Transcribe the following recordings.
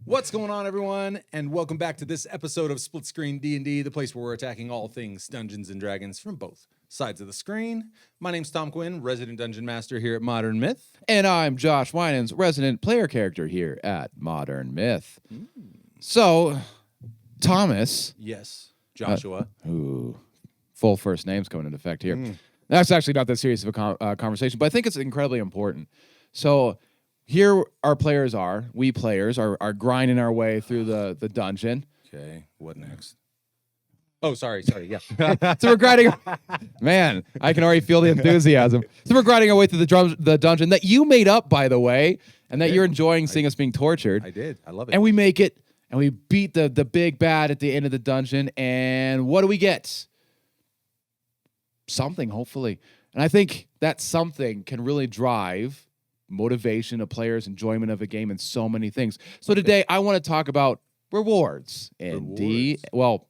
What's going on, everyone? And welcome back to this episode of Split Screen D&D, the place where we're attacking all things Dungeons & Dragons from both sides of the screen. My name's Tom Quinn, resident Dungeon Master here at Modern Myth. And I'm Josh Winans, resident player character here at Modern Myth. So, Thomas. Yes, Joshua. Full first names coming into effect here. That's actually not that serious of a conversation, but I think it's incredibly important. So, here our players are, we players are grinding our way through the dungeon. Okay, what next? Oh, sorry, yeah. So we're grinding. Man, I can already feel the enthusiasm. So we're grinding our way through the dungeon that you made up, by the way, and that you're enjoying seeing us being tortured. I did. I love it. And we make it, and we beat the big bad at the end of the dungeon. And what do we get? Something, hopefully. And I think that something can really drive motivation of players, enjoyment of a game, and so many things. So today I want to talk about rewards in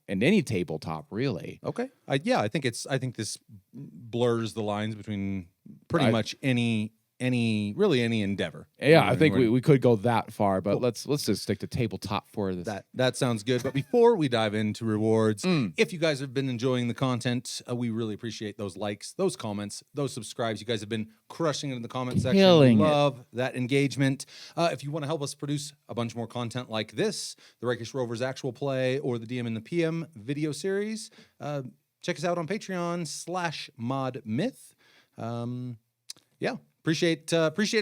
any tabletop, really. Okay. I think this blurs the lines between pretty much any endeavor. Yeah, I think we could go that far, but let's just stick to tabletop for this. That sounds good. But before we dive into rewards, if you guys have been enjoying the content, we really appreciate those likes, those comments, those subscribes. You guys have been crushing it in the comment section. Killing it. Love that engagement. If you want to help us produce a bunch more content like this, the Rakish Rovers actual play or the DM and the PM video series, check us out on Patreon/ModMyth. Appreciate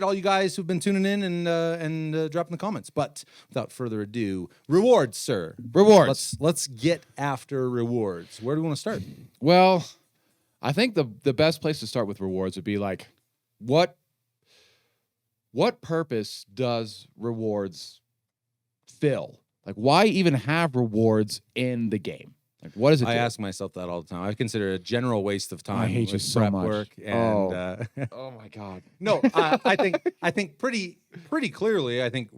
all you guys who've been tuning in and dropping the comments. But without further ado, rewards, sir. Rewards. Let's get after rewards. Where do we want to start? Well, I think the best place to start with rewards would be like, what purpose does rewards fill? Like, why even have rewards in the game? Like, what is it? I ask myself that all the time. I consider it a general waste of time. I hate you so prep much. Work and, oh my God. No, I think pretty clearly. I think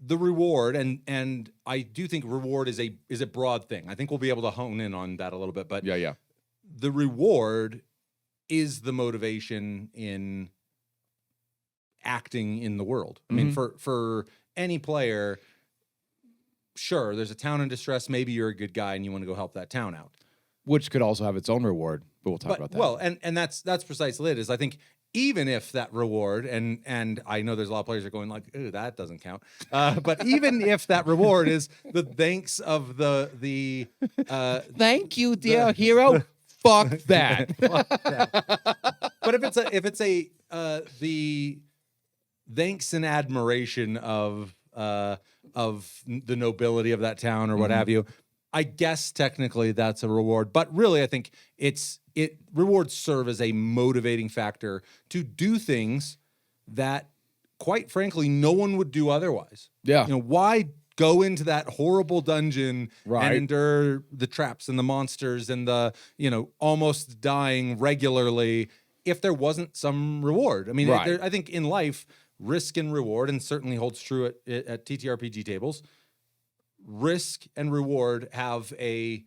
the reward and I do think reward is a broad thing. I think we'll be able to hone in on that a little bit. But Yeah. The reward is the motivation in acting in the world. I mean, for any player. Sure, there's a town in distress. Maybe you're a good guy and you want to go help that town out. Which could also have its own reward, but we'll talk about that. Well, and that's precisely it. Is I think even if that reward, and I know there's a lot of players that are going like, "Ooh, that doesn't count." But even if that reward is the thanks of the thank you, dear hero. Fuck that. But if it's the thanks and admiration of the nobility of that town or what have you, I guess technically that's a reward. But really, I think rewards serve as a motivating factor to do things that, quite frankly, no one would do otherwise. Yeah. Why go into that horrible dungeon Right. and endure the traps and the monsters and the, almost dying regularly if there wasn't some reward? I mean, Right. I think in life, risk and reward, and certainly holds true at TTRPG tables, risk and reward have they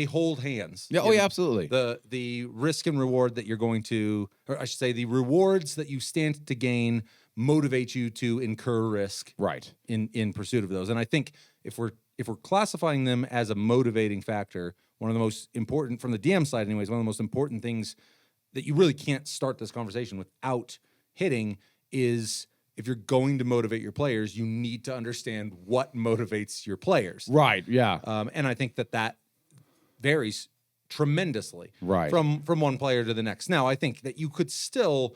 hold hands. Yeah. Oh, yeah, absolutely. The risk and reward that you're going to, or I should say, the rewards that you stand to gain motivate you to incur risk. Right. In pursuit of those. And I think if we're classifying them as a motivating factor, one of the most important, from the DM side anyways, one of the most important things that you really can't start this conversation without hitting is, if you're going to motivate your players, you need to understand what motivates your players. Right. Yeah. And I think that varies tremendously Right. from one player to the next. Now, I think that you could still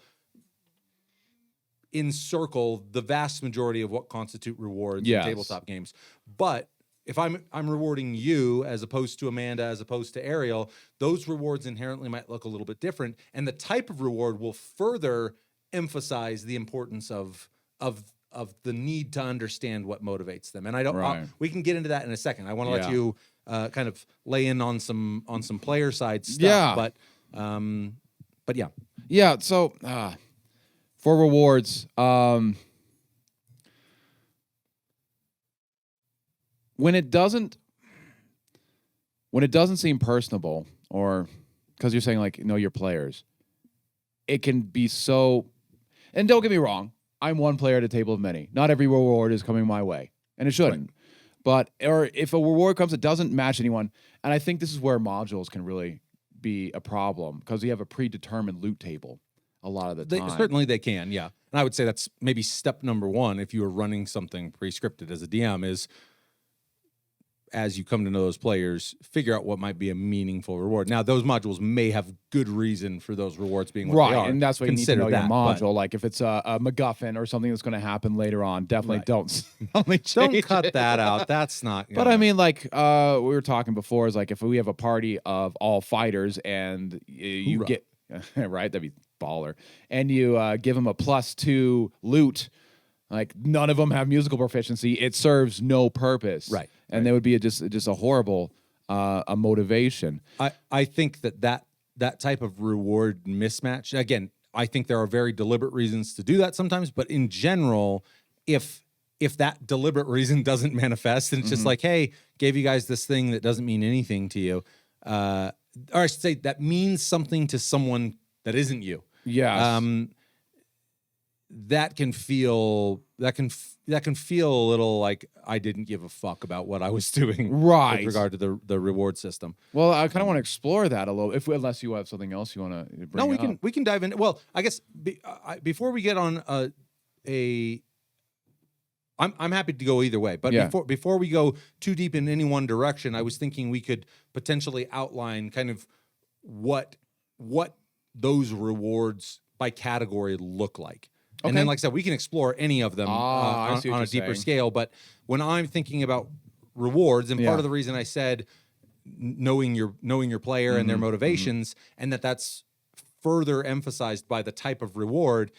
encircle the vast majority of what constitute rewards Yes. in tabletop games. But if I'm rewarding you as opposed to Amanda, as opposed to Ariel, those rewards inherently might look a little bit different. And the type of reward will further emphasize the importance of the need to understand what motivates them. And I don't. Right. We can get into that in a second. I want to let Yeah. you kind of lay in on some player side stuff. Yeah. But yeah. Yeah. So for rewards, when it doesn't seem personable, or because you're saying like know your players, it can be so. And don't get me wrong, I'm one player at a table of many. Not every reward is coming my way, and it shouldn't. But or if a reward comes that doesn't match anyone, and I think this is where modules can really be a problem because you have a predetermined loot table a lot of the time. Certainly they can, yeah. And I would say that's maybe step number one if you are running something pre-scripted as a DM is, as you come to know those players, figure out what might be a meaningful reward. Now, those modules may have good reason for those rewards being what they are. And that's why you need to know Consider your that, module. Like if it's a MacGuffin or something that's going to happen later on, definitely Right. don't suddenly Don't change cut it. that out. That's not. But I mean, like we were talking before, is like if we have a party of all fighters and you Hoorah. get right, that'd be baller, and you give them a +2 loot. Like none of them have musical proficiency. It serves no purpose, Right, And they would be just a horrible a motivation. I think that type of reward mismatch. Again, I think there are very deliberate reasons to do that sometimes, but in general, if that deliberate reason doesn't manifest, and it's just like, hey, gave you guys this thing that doesn't mean anything to you, or I should say that means something to someone that isn't you. Yes. That can feel a little like I didn't give a fuck about what I was doing, Right. with regard to the reward system. Well, I kind of want to explore that a little, unless you have something else you want to bring No, up. we can dive in. Well, I guess before we get on I'm happy to go either way. But Yeah. before we go too deep in any one direction, I was thinking we could potentially outline kind of what those rewards by category look like. And then, Okay. like I said, we can explore any of them I see what on a you're deeper saying. scale. But when I'm thinking about rewards, and Yeah. part of the reason I said knowing your player and their Mm-hmm. motivations, and that's further emphasized by the type of reward.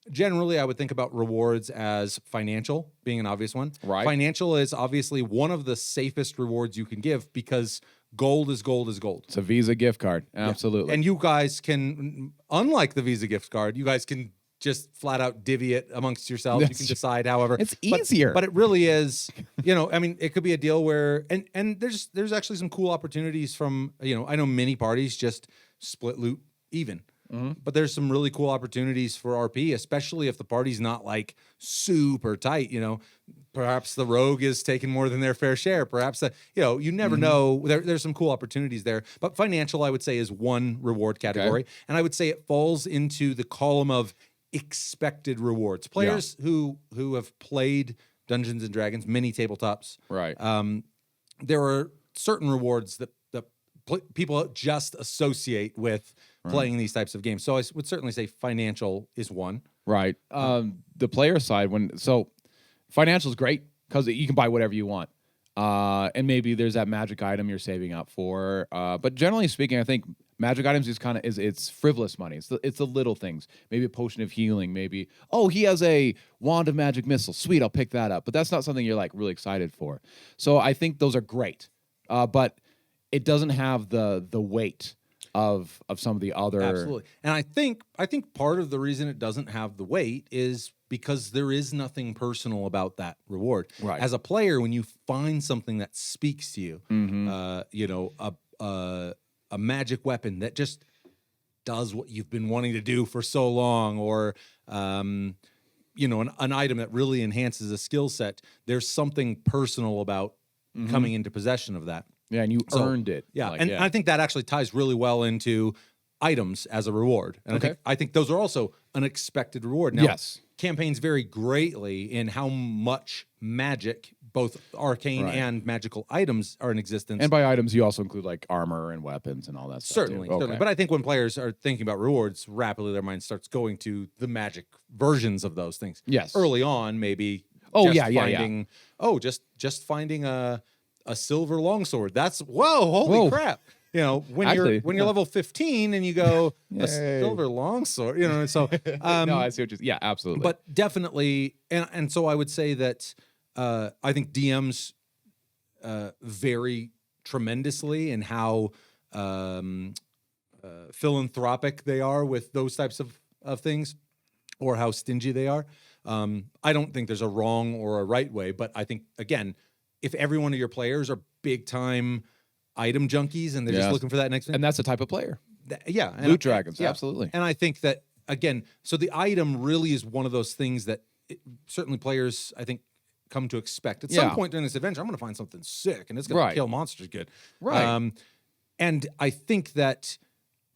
Generally, I would think about rewards as financial being an obvious one. Right. Financial is obviously one of the safest rewards you can give because gold is gold is gold. It's a Visa gift card. Absolutely. And you guys can, unlike the Visa gift card, you guys can just flat out divvy it amongst yourselves. You That's can decide however. It's But- easier. But it really is, I mean, it could be a deal where, and there's actually some cool opportunities from, I know many parties just split loot even. But there's some really cool opportunities for RP, especially if the party's not like super tight. Perhaps the rogue is taking more than their fair share. Perhaps you never know. There's some cool opportunities there. But financial, I would say, is one reward category, and I would say it falls into the column of expected rewards. Players who have played Dungeons and Dragons, many tabletops, right. there are certain rewards that people just associate with playing these types of games. So I would certainly say financial is one. Right. The player side, financial is great because you can buy whatever you want. And maybe there's that magic item you're saving up for. But generally speaking, I think magic items it's frivolous money. It's the little things. Maybe a potion of healing. Maybe, he has a wand of magic missile. Sweet, I'll pick that up. But that's not something you're like really excited for. So I think those are great. But it doesn't have the weight of some of the other. Absolutely. And I think part of the reason it doesn't have the weight is because there is nothing personal about that reward. Right. As a player, when you find something that speaks to you, a magic weapon that just does what you've been wanting to do for so long, or an item that really enhances a skill set, there's something personal about coming into possession of that. Yeah, and you earned it. Yeah, Like, and I think that actually ties really well into items as a reward. And Okay. I think those are also an expected reward. Now, Yes. campaigns vary greatly in how much magic, both arcane Right. and magical items, are in existence. And by items, you also include like armor and weapons and all that stuff. Certainly, too. certainly. Okay. But I think when players are thinking about rewards, rapidly their mind starts going to the magic versions of those things. Yes. Early on, maybe. Oh, just yeah. finding, just finding a silver longsword. That's holy Whoa. crap! When Actually, you're level 15 and you go a Yay. silver longsword. So no, I see what yeah, absolutely. but definitely, and so I would say that I think DMs vary tremendously in how philanthropic they are with those types of things, or how stingy they are. I don't think there's a wrong or a right way, but I think, again, if every one of your players are big time item junkies and they're just Yes. looking for that next thing, and that's the type of player. and Loot dragons, yeah. absolutely. And I think that, again, so the item really is one of those things that certainly players, I think, come to expect at some point during this adventure, I'm going to find something sick and it's going to kill monsters good. Right. And I think that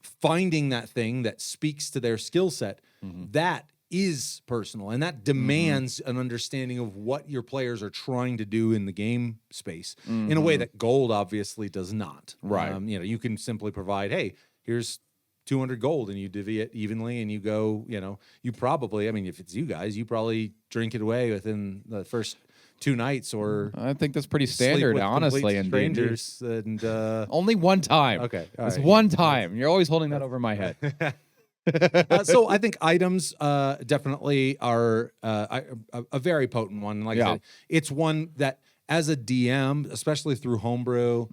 finding that thing that speaks to their skill set, that is personal, and that demands an understanding of what your players are trying to do in the game space in a way that gold obviously does not. Right. You can simply provide, hey, here's 200 gold, and you divvy it evenly, and you go, you probably, I mean, if it's you guys, you probably drink it away within the first 2 nights, or I think that's pretty sleep standard, with honestly. complete In strangers, and only one time. Okay, all it's right. one time. You're always holding that over my head. So I think items definitely are a very potent one. Like I said, it's one that as a DM, especially through homebrew,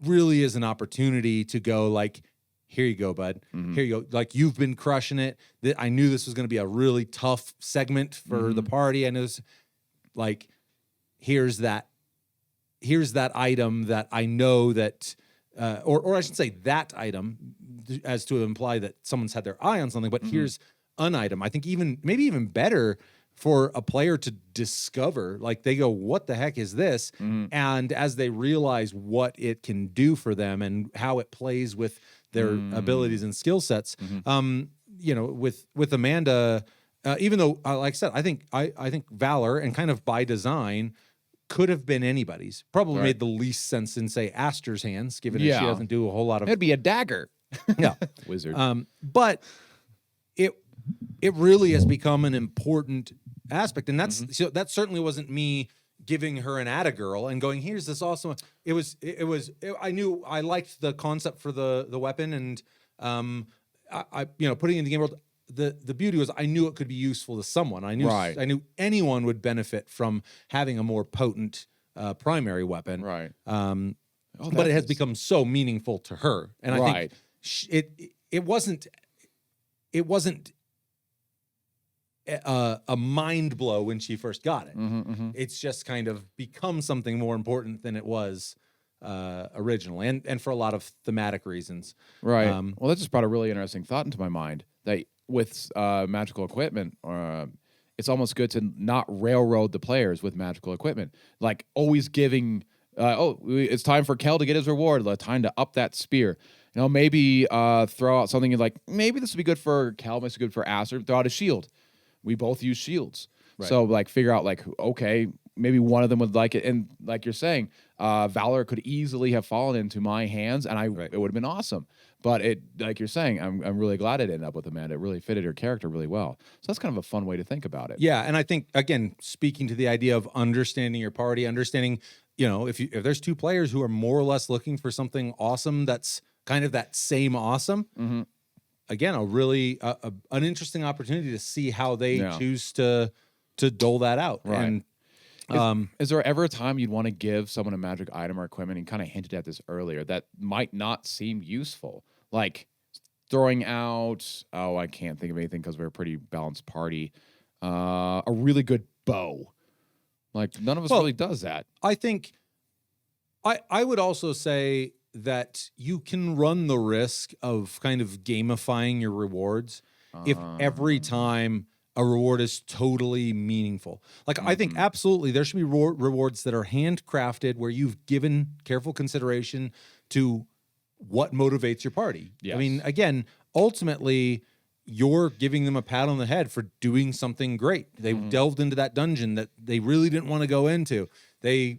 really is an opportunity to go like, here you go, bud. Here you go. Like, you've been crushing it. I knew this was going to be a really tough segment for the party. I knew this, like, here's that item that I know that, or I should say that item, as to imply that someone's had their eye on something, but here's an item. I think maybe even better for a player to discover, like, they go, what the heck is this? And as they realize what it can do for them and how it plays with their abilities and skill sets, with Amanda, even though, like I said, I think Valor, and kind of by design, could have been anybody's. Probably made the least sense in, say, Aster's hands, given that she doesn't do a whole lot of. It'd be a dagger. Yeah, wizard. But it really has become an important aspect, and that certainly wasn't me giving her an Atta girl and going, here's this awesome. I knew I liked the concept for the weapon, and I putting it in the game world. The beauty was I knew it could be useful to someone. I knew anyone would benefit from having a more potent primary weapon. Right. But it has become so meaningful to her, and I think it wasn't a mind blow when she first got it. It's just kind of become something more important than it was originally, and for a lot of thematic reasons. Right. Well, that just brought a really interesting thought into my mind, that with magical equipment, it's almost good to not railroad the players with magical equipment. Like, always giving, it's time for Kel to get his reward, time to up that spear. Maybe throw out something like, maybe this would be good for Kel, this would be good for Aster, throw out a shield. We both use shields. Right. So, like, figure out, like, okay, maybe one of them would like it. And like you're saying, Valor could easily have fallen into my hands, and it would have been awesome. But it, like you're saying, I'm really glad it ended up with Amanda. It really fitted her character really well. So that's kind of a fun way to think about it. Yeah, and I think, again, speaking to the idea of understanding your party, understanding, if there's two players who are more or less looking for something awesome that's kind of that same awesome, again, a really an interesting opportunity to see how they choose to dole that out. Right. And is there ever a time you'd want to give someone a magic item or equipment, and kind of hinted at this earlier, that might not seem useful? Like throwing out, I can't think of anything because we're a pretty balanced party, a really good bow. Like, none of us really does that. I think I would also say that you can run the risk of kind of gamifying your rewards if every time a reward is totally meaningful. Like, I think absolutely there should be rewards that are handcrafted, where you've given careful consideration to what motivates your party. Yes. I mean, again, ultimately, you're giving them a pat on the head for doing something great. They delved into that dungeon that they really didn't want to go into. They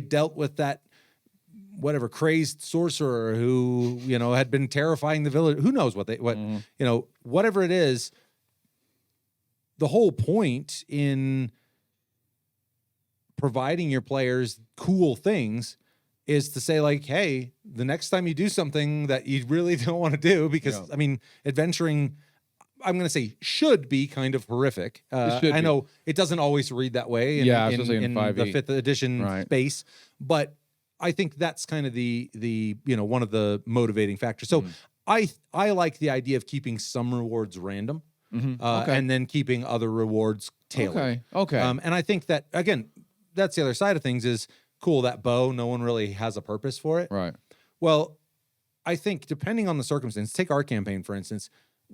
dealt with that whatever crazed sorcerer who, had been terrifying the village. Who knows whatever it is. The whole point in providing your players cool things is to say, like, hey, the next time you do something that you really don't want to do, because I mean, adventuring, I'm going to say, should be kind of horrific. I know it doesn't always read that way in the 5th edition space, but I think that's kind of the one of the motivating factors. So I like the idea of keeping some rewards random, and then keeping other rewards tailored. Okay. And I think that, again, that's the other side of things is, cool, that bow, no one really has a purpose for it. Right. Well, I think depending on the circumstance, take our campaign, for instance,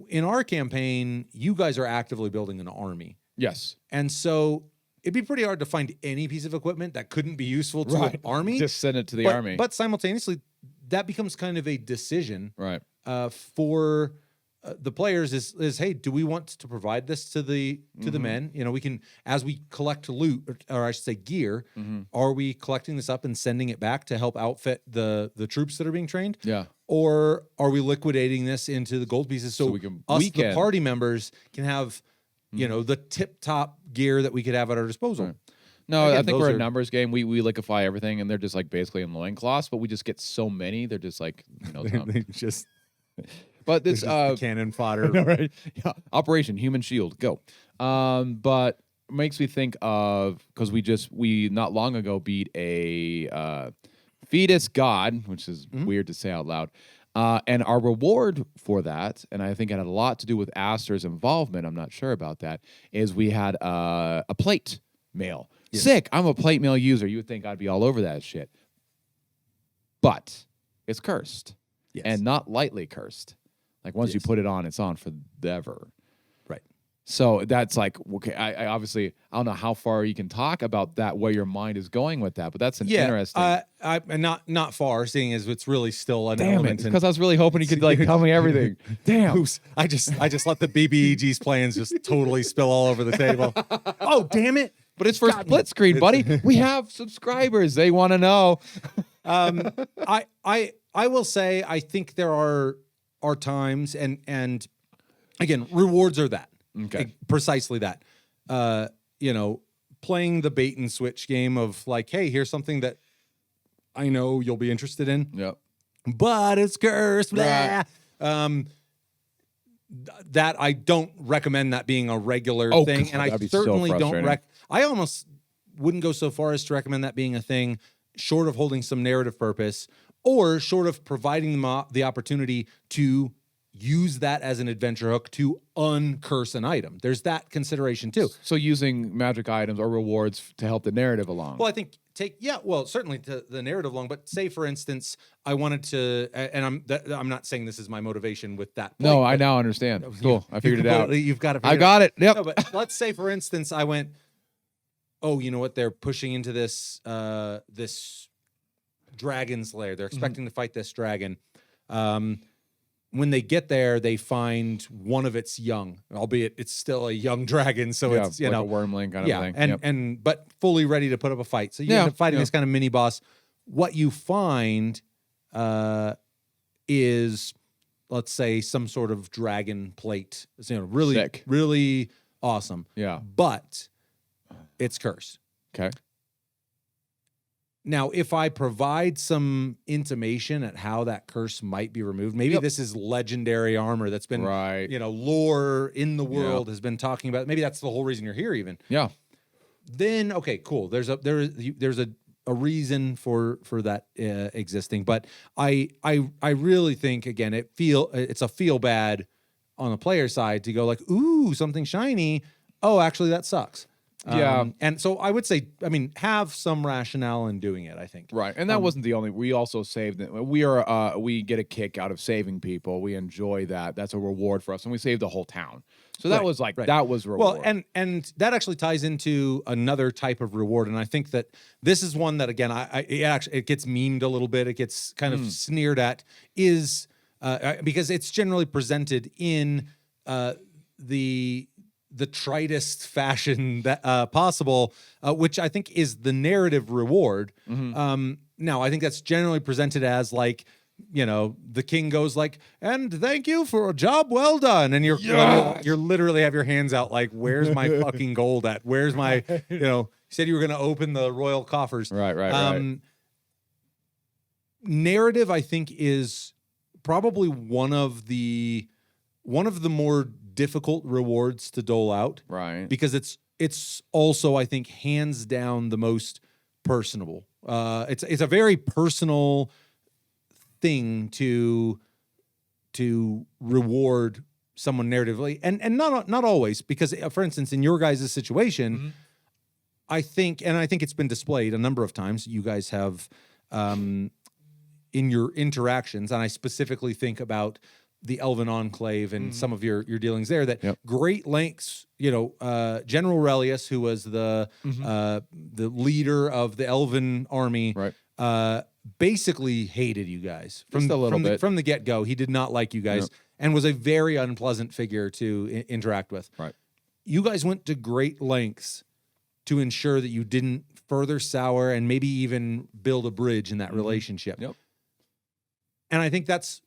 in our campaign, you guys are actively building an army. Yes. And so it'd be pretty hard to find any piece of equipment that couldn't be useful to an army. Just send it to the but, army. But simultaneously, that becomes kind of a decision Right. For the players is, hey, do we want to provide this to the men? You know, we can, as we collect loot, or I should say gear, are we collecting this up and sending it back to help outfit the troops that are being trained? Yeah. Or are we liquidating this into the gold pieces so we can the party members can have, you know, the tip-top gear that we could have at our disposal? Right. No, Again, I think those we're a are- numbers game. We liquefy everything, and they're just like basically in loincloths, but we just get so many. They're just like, you know, They just but this cannon fodder. no, right? Yeah. Operation Human Shield, go. But makes me think of, because we not long ago beat a fetus god, which is weird to say out loud. And our reward for that, and I think it had a lot to do with Aster's involvement, I'm not sure about that, is we had a plate mail. Yes. Sick. I'm a plate mail user. You would think I'd be all over that shit. But it's cursed. Yes. And not lightly cursed. Like once you Yes. put it on, it's on forever. Right. So that's like, okay, I obviously, I don't know how far you can talk about that, where your mind is going with that, but that's an interesting. And not far, seeing as it's really still an Damn it, element. because I was really hoping you could like tell me everything. Damn. Oops, I just let the BBEG's plans just totally spill all over the table. Oh, damn it. But it's for split screen, buddy. We have subscribers. They want to know. I will say, I think there are times, and again, rewards are that. Okay. Precisely that. You know, playing the bait and switch game of like, hey, here's something that I know you'll be interested in, Yep. but it's cursed. Right. Blah. That I don't recommend that being a regular Oh, thing, God, and I that'd be so certainly don't. frustrating. I almost wouldn't go so far as to recommend that being a thing, short of holding some narrative purpose, or short of providing them the opportunity to use that as an adventure hook to uncurse an item. There's that consideration too. So using magic items or rewards to help the narrative along. Well, I think certainly to the narrative along, but say for instance, I wanted to, and I'm not saying this is my motivation with that. No, point, I but- now understand. Cool. I figured it out. You've got to. I got it. Yep. No, but let's say for instance, I went, oh, you know what? They're pushing into this this dragon's lair. They're expecting to fight this dragon. When they get there, they find one of its young, albeit it's still a young dragon. So Yeah, it's, like a wormling kind of thing. and Yep. and but fully ready to put up a fight. So you Yeah, end up fighting yeah. this kind of mini boss. What you find is, let's say, some sort of dragon plate. It's, you know, really, Sick. really awesome. Yeah. But it's cursed. Okay. Now, if I provide some intimation at how that curse might be removed, maybe Yep. this is legendary armor that's been, Right. you know, lore in the world has been talking about. Maybe that's the whole reason you're here, even. Yeah. Then, okay, cool. There's a reason for that existing, but I really think, again, it's a feel bad on the player side to go like, ooh, something shiny. Oh, actually, that sucks. Yeah. And so I would say, I mean, have some rationale in doing it, I think. Right. And that wasn't the only. We also saved it. We get a kick out of saving people. We enjoy that. That's a reward for us, and we saved the whole town. So that Right, was like right. that was reward. Well, and that actually ties into another type of reward, and I think that this is one that, again, it gets memed a little bit. It gets kind of sneered at, is because it's generally presented in the tritest fashion that possible, which I think is the narrative reward. Now, I think that's generally presented as like, you know, the king goes like, and thank you for a job well done. And you're literally have your hands out like, where's my fucking gold at? Where's my, you know, you said you were going to open the royal coffers. Right. Narrative, I think, is probably one of the more difficult rewards to dole out. Right. Because it's also, I think, hands down the most personable. It's a very personal thing to reward someone narratively, and not always, because for instance, in your guys' situation, I think it's been displayed a number of times. You guys have in your interactions, and I specifically think about the Elven Enclave and some of your dealings there, that Yep. great lengths, General Relius, who was the leader of the Elven army, Right. basically hated you guys Just a little bit. from the get-go. He did not like you guys and was a very unpleasant figure to interact with. Right. You guys went to great lengths to ensure that you didn't further sour and maybe even build a bridge in that relationship. Yep. And I think that's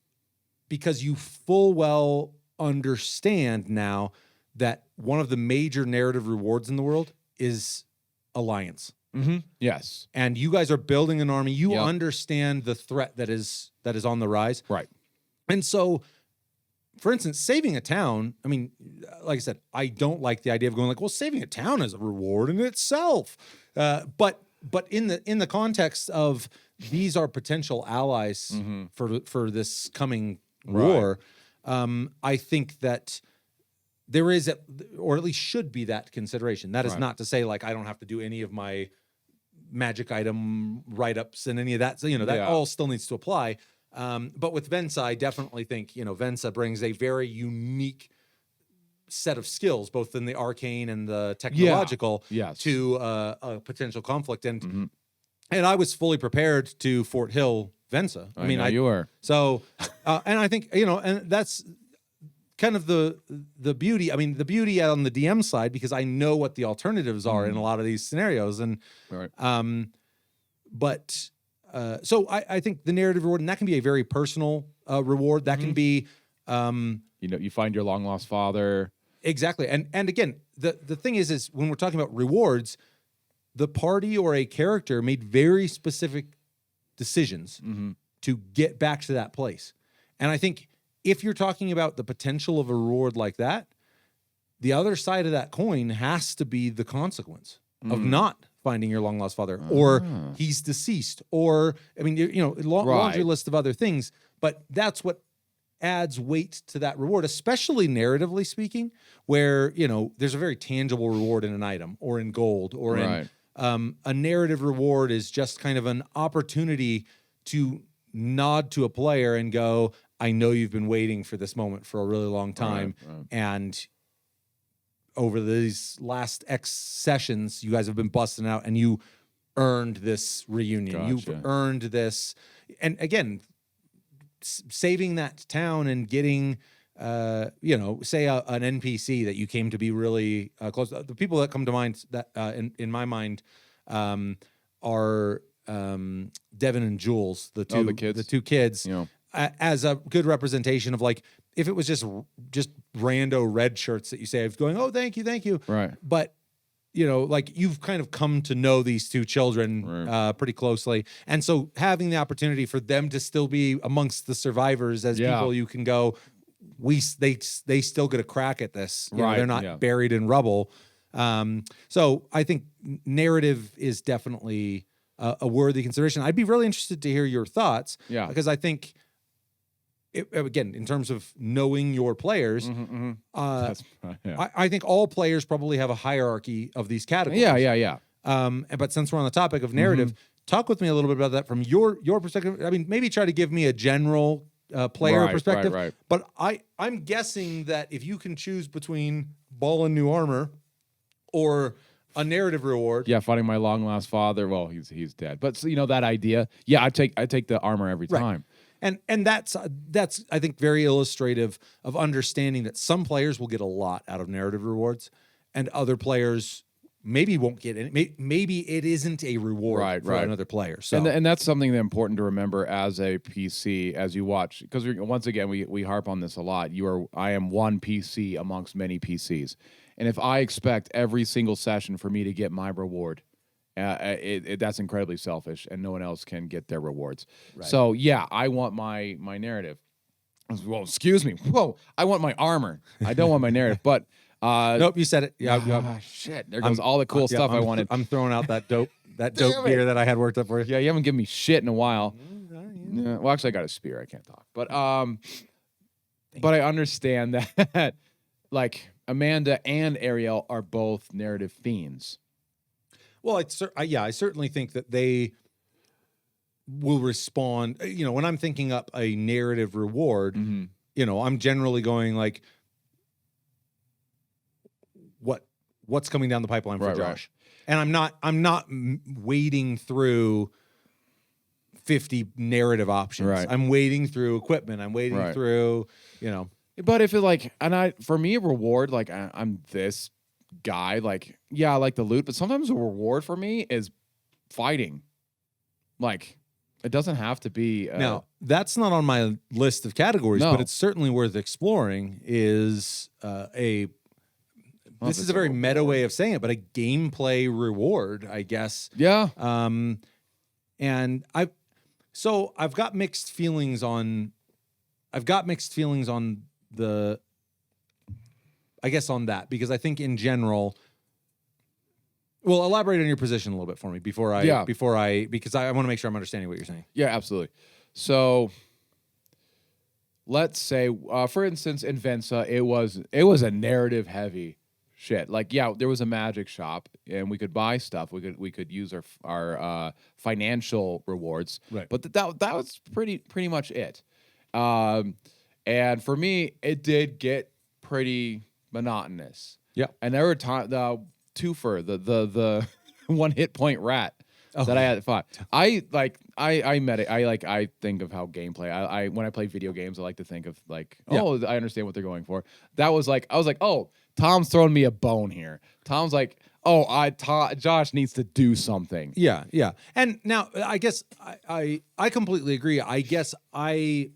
because you full well understand now that one of the major narrative rewards in the world is alliance. Yes. And you guys are building an army. You Yep. understand the threat that is on the rise. Right. And so, for instance, saving a town, I mean, like I said, I don't like the idea of going like, well, saving a town is a reward in itself. But in the context of these are potential allies for this coming war, I think that there is, or at least should be, that consideration. That is not to say like I don't have to do any of my magic item write-ups and any of that. So, that all still needs to apply. But with Vensa, I definitely think, Vensa brings a very unique set of skills, both in the arcane and the technological, to a potential conflict. And I was fully prepared to Fort Hill Vensa. I mean, you were. So, and I think, and that's kind of the beauty. I mean, the beauty on the DM side, because I know what the alternatives are in a lot of these scenarios. And, so I think the narrative reward, and that can be a very personal reward. That can be, you find your long lost father. Exactly. And again, the thing is when we're talking about rewards, the party or a character made very specific decisions to get back to that place. And I think if you're talking about the potential of a reward like that, the other side of that coin has to be the consequence of not finding your long lost father, or he's deceased, or, I mean, laundry list of other things. But that's what adds weight to that reward, especially narratively speaking, where, there's a very tangible reward in an item or in gold or in a narrative reward is just kind of an opportunity to nod to a player and go, I know you've been waiting for this moment for a really long time. And over these last X sessions, you guys have been busting out and you earned this reunion. You've earned this. And again, saving that town and getting, say an NPC that you came to be really close. The people that come to mind that in my mind are Devin and Jules, the two kids, as a good representation of like, if it was just rando red shirts that you say, going, oh, thank you. Right. But, like you've kind of come to know these two children pretty closely. And so having the opportunity for them to still be amongst the survivors as people you can go, they still get a crack at this. They're not buried in rubble. So I think narrative is definitely a worthy consideration. I'd be really interested to hear your thoughts. Because I think, again, in terms of knowing your players, I think all players probably have a hierarchy of these categories. But since we're on the topic of narrative, talk with me a little bit about that from your perspective. I mean, maybe try to give me a general player perspective. But I'm guessing that if you can choose between ball and new armor or a narrative reward. Finding my long lost father. Well, he's dead. But that idea. I take the armor every time. And that's I think very illustrative of understanding that some players will get a lot out of narrative rewards, and other players maybe won't get any. Maybe it isn't a reward for another player. So and that's something that's important to remember as a PC as you watch, because once again we harp on this a lot. I am one PC amongst many PCs, and if I expect every single session for me to get my reward, that's incredibly selfish, and no one else can get their rewards. So I want my narrative. Well, excuse me. Whoa, I want my armor. I don't want my narrative. But nope, you said it. Shit, there goes all the cool stuff I wanted. I'm throwing out that dope gear that I had worked up for you. Yeah, you haven't given me shit in a while. Well, actually, I got a spear. I can't talk. But I understand that like Amanda and Ariel are both narrative fiends. Well, I certainly think that they will respond. When I'm thinking up a narrative reward, I'm generally going like, what's coming down the pipeline for Right, Josh, and I'm not wading through 50 narrative options. Right. I'm wading through equipment. I'm wading Right. through, But if it like, for me, a reward, like I'm this guy, like, yeah, I like the loot, but sometimes a reward for me is fighting. Like, it doesn't have to be. Now, that's not on my list of categories, No. but it's certainly worth exploring. This is a very meta way of saying it, but a gameplay reward, I guess. Yeah. And I've got mixed feelings on. I've got mixed feelings on the. I guess on that, because I think in general. Well, elaborate on your position a little bit for me because I want to make sure I'm understanding what you're saying. Yeah, absolutely. So let's say, for instance, in Vensa, it was a narrative heavy shit. Like, yeah, there was a magic shop and we could buy stuff. We could use our financial rewards. Right. But that was pretty much it. And for me, it did get pretty monotonous. Yeah. And there were the twofer, the 1 hit point rat that I had to fight. I met it. I think of how gameplay. I when I play video games, I like to think of like, oh, I understand what they're going for. That was like, I was like, oh, Tom's throwing me a bone here. Tom's like, oh, Josh needs to do something. Yeah, yeah. And now I guess I completely agree. I guess my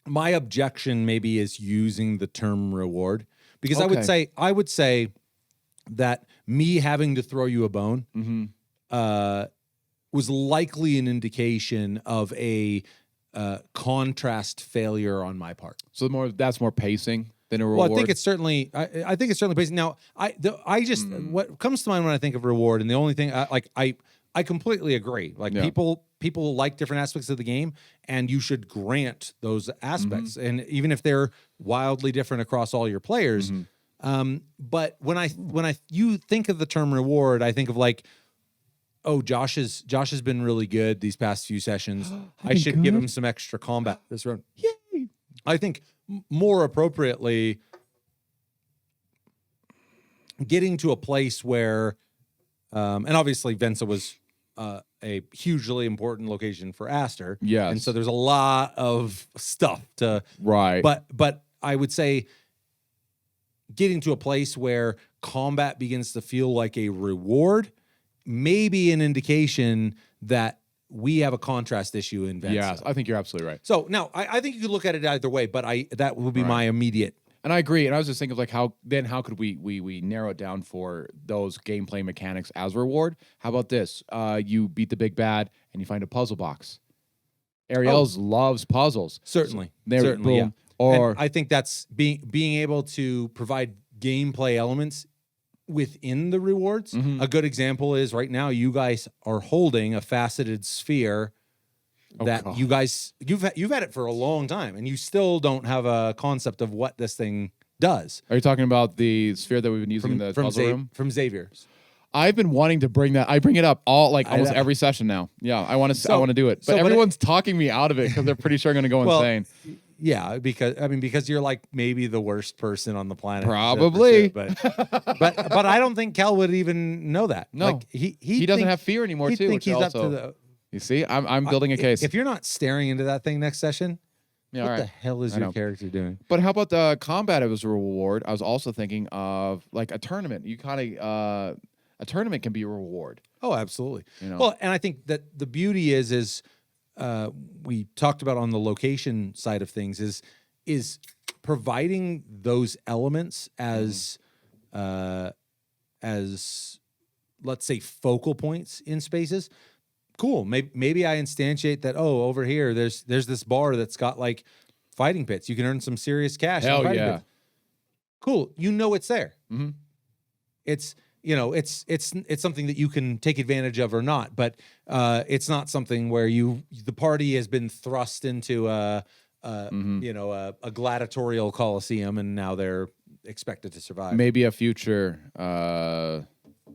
objection maybe is using the term reward, because Okay. I would say that me having to throw you a bone was likely an indication of a contrast failure on my part. So that's more pacing than a reward. Well, I think it's certainly. I think it's certainly based. Now, what comes to mind when I think of reward, and the only thing I completely agree. Like, people like different aspects of the game, and you should grant those aspects, and even if they're wildly different across all your players. But when you think of the term reward, I think of like, oh, Josh has been really good these past few sessions. I should give him some extra combat this round. Yay! I think more appropriately, getting to a place where, and obviously Vensa was a hugely important location for Aster. Yes. And so there's a lot of stuff to right. But I would say getting to a place where combat begins to feel like a reward may be an indication that we have a contrast issue in Vensa. Yes, I think you're absolutely right. So now I think you could look at it either way, but that would be my immediate. And I agree. And I was just thinking of like how could we narrow it down for those gameplay mechanics as reward? How about this? You beat the big bad and you find a puzzle box. Ariel's loves puzzles. Certainly. Boom. Yeah. Or and I think that's being able to provide gameplay elements within the rewards. A good example is right now you guys are holding a faceted sphere that you've had it for a long time, and you still don't have a concept of what this thing does. Are you talking about the sphere that we've been using in the puzzle room? From Xavier's. I've been wanting to bring that. I bring it up almost every session now. Yeah, I want to do it, but everyone's talking me out of it because they're pretty sure I'm going to go insane. Yeah, because you're like maybe the worst person on the planet. Probably, but I don't think Cal would even know that. No, like, he doesn't have fear anymore too. Think he's up to the. You see, I'm building a case. If you're not staring into that thing next session, what the hell is your character doing? But how about the combat as a reward? I was also thinking of like a tournament. You kind of a tournament can be a reward. Oh, absolutely. Well, and I think that the beauty is we talked about on the location side of things is providing those elements as let's say focal points in spaces. Cool. Maybe I instantiate that. Oh, over here, there's this bar that's got like fighting pits. You can earn some serious cash. Hell yeah. Pits. Cool. It's there. Mm-hmm. It's something that you can take advantage of or not, but it's not something where the party has been thrust into a gladiatorial coliseum and now they're expected to survive. Maybe a future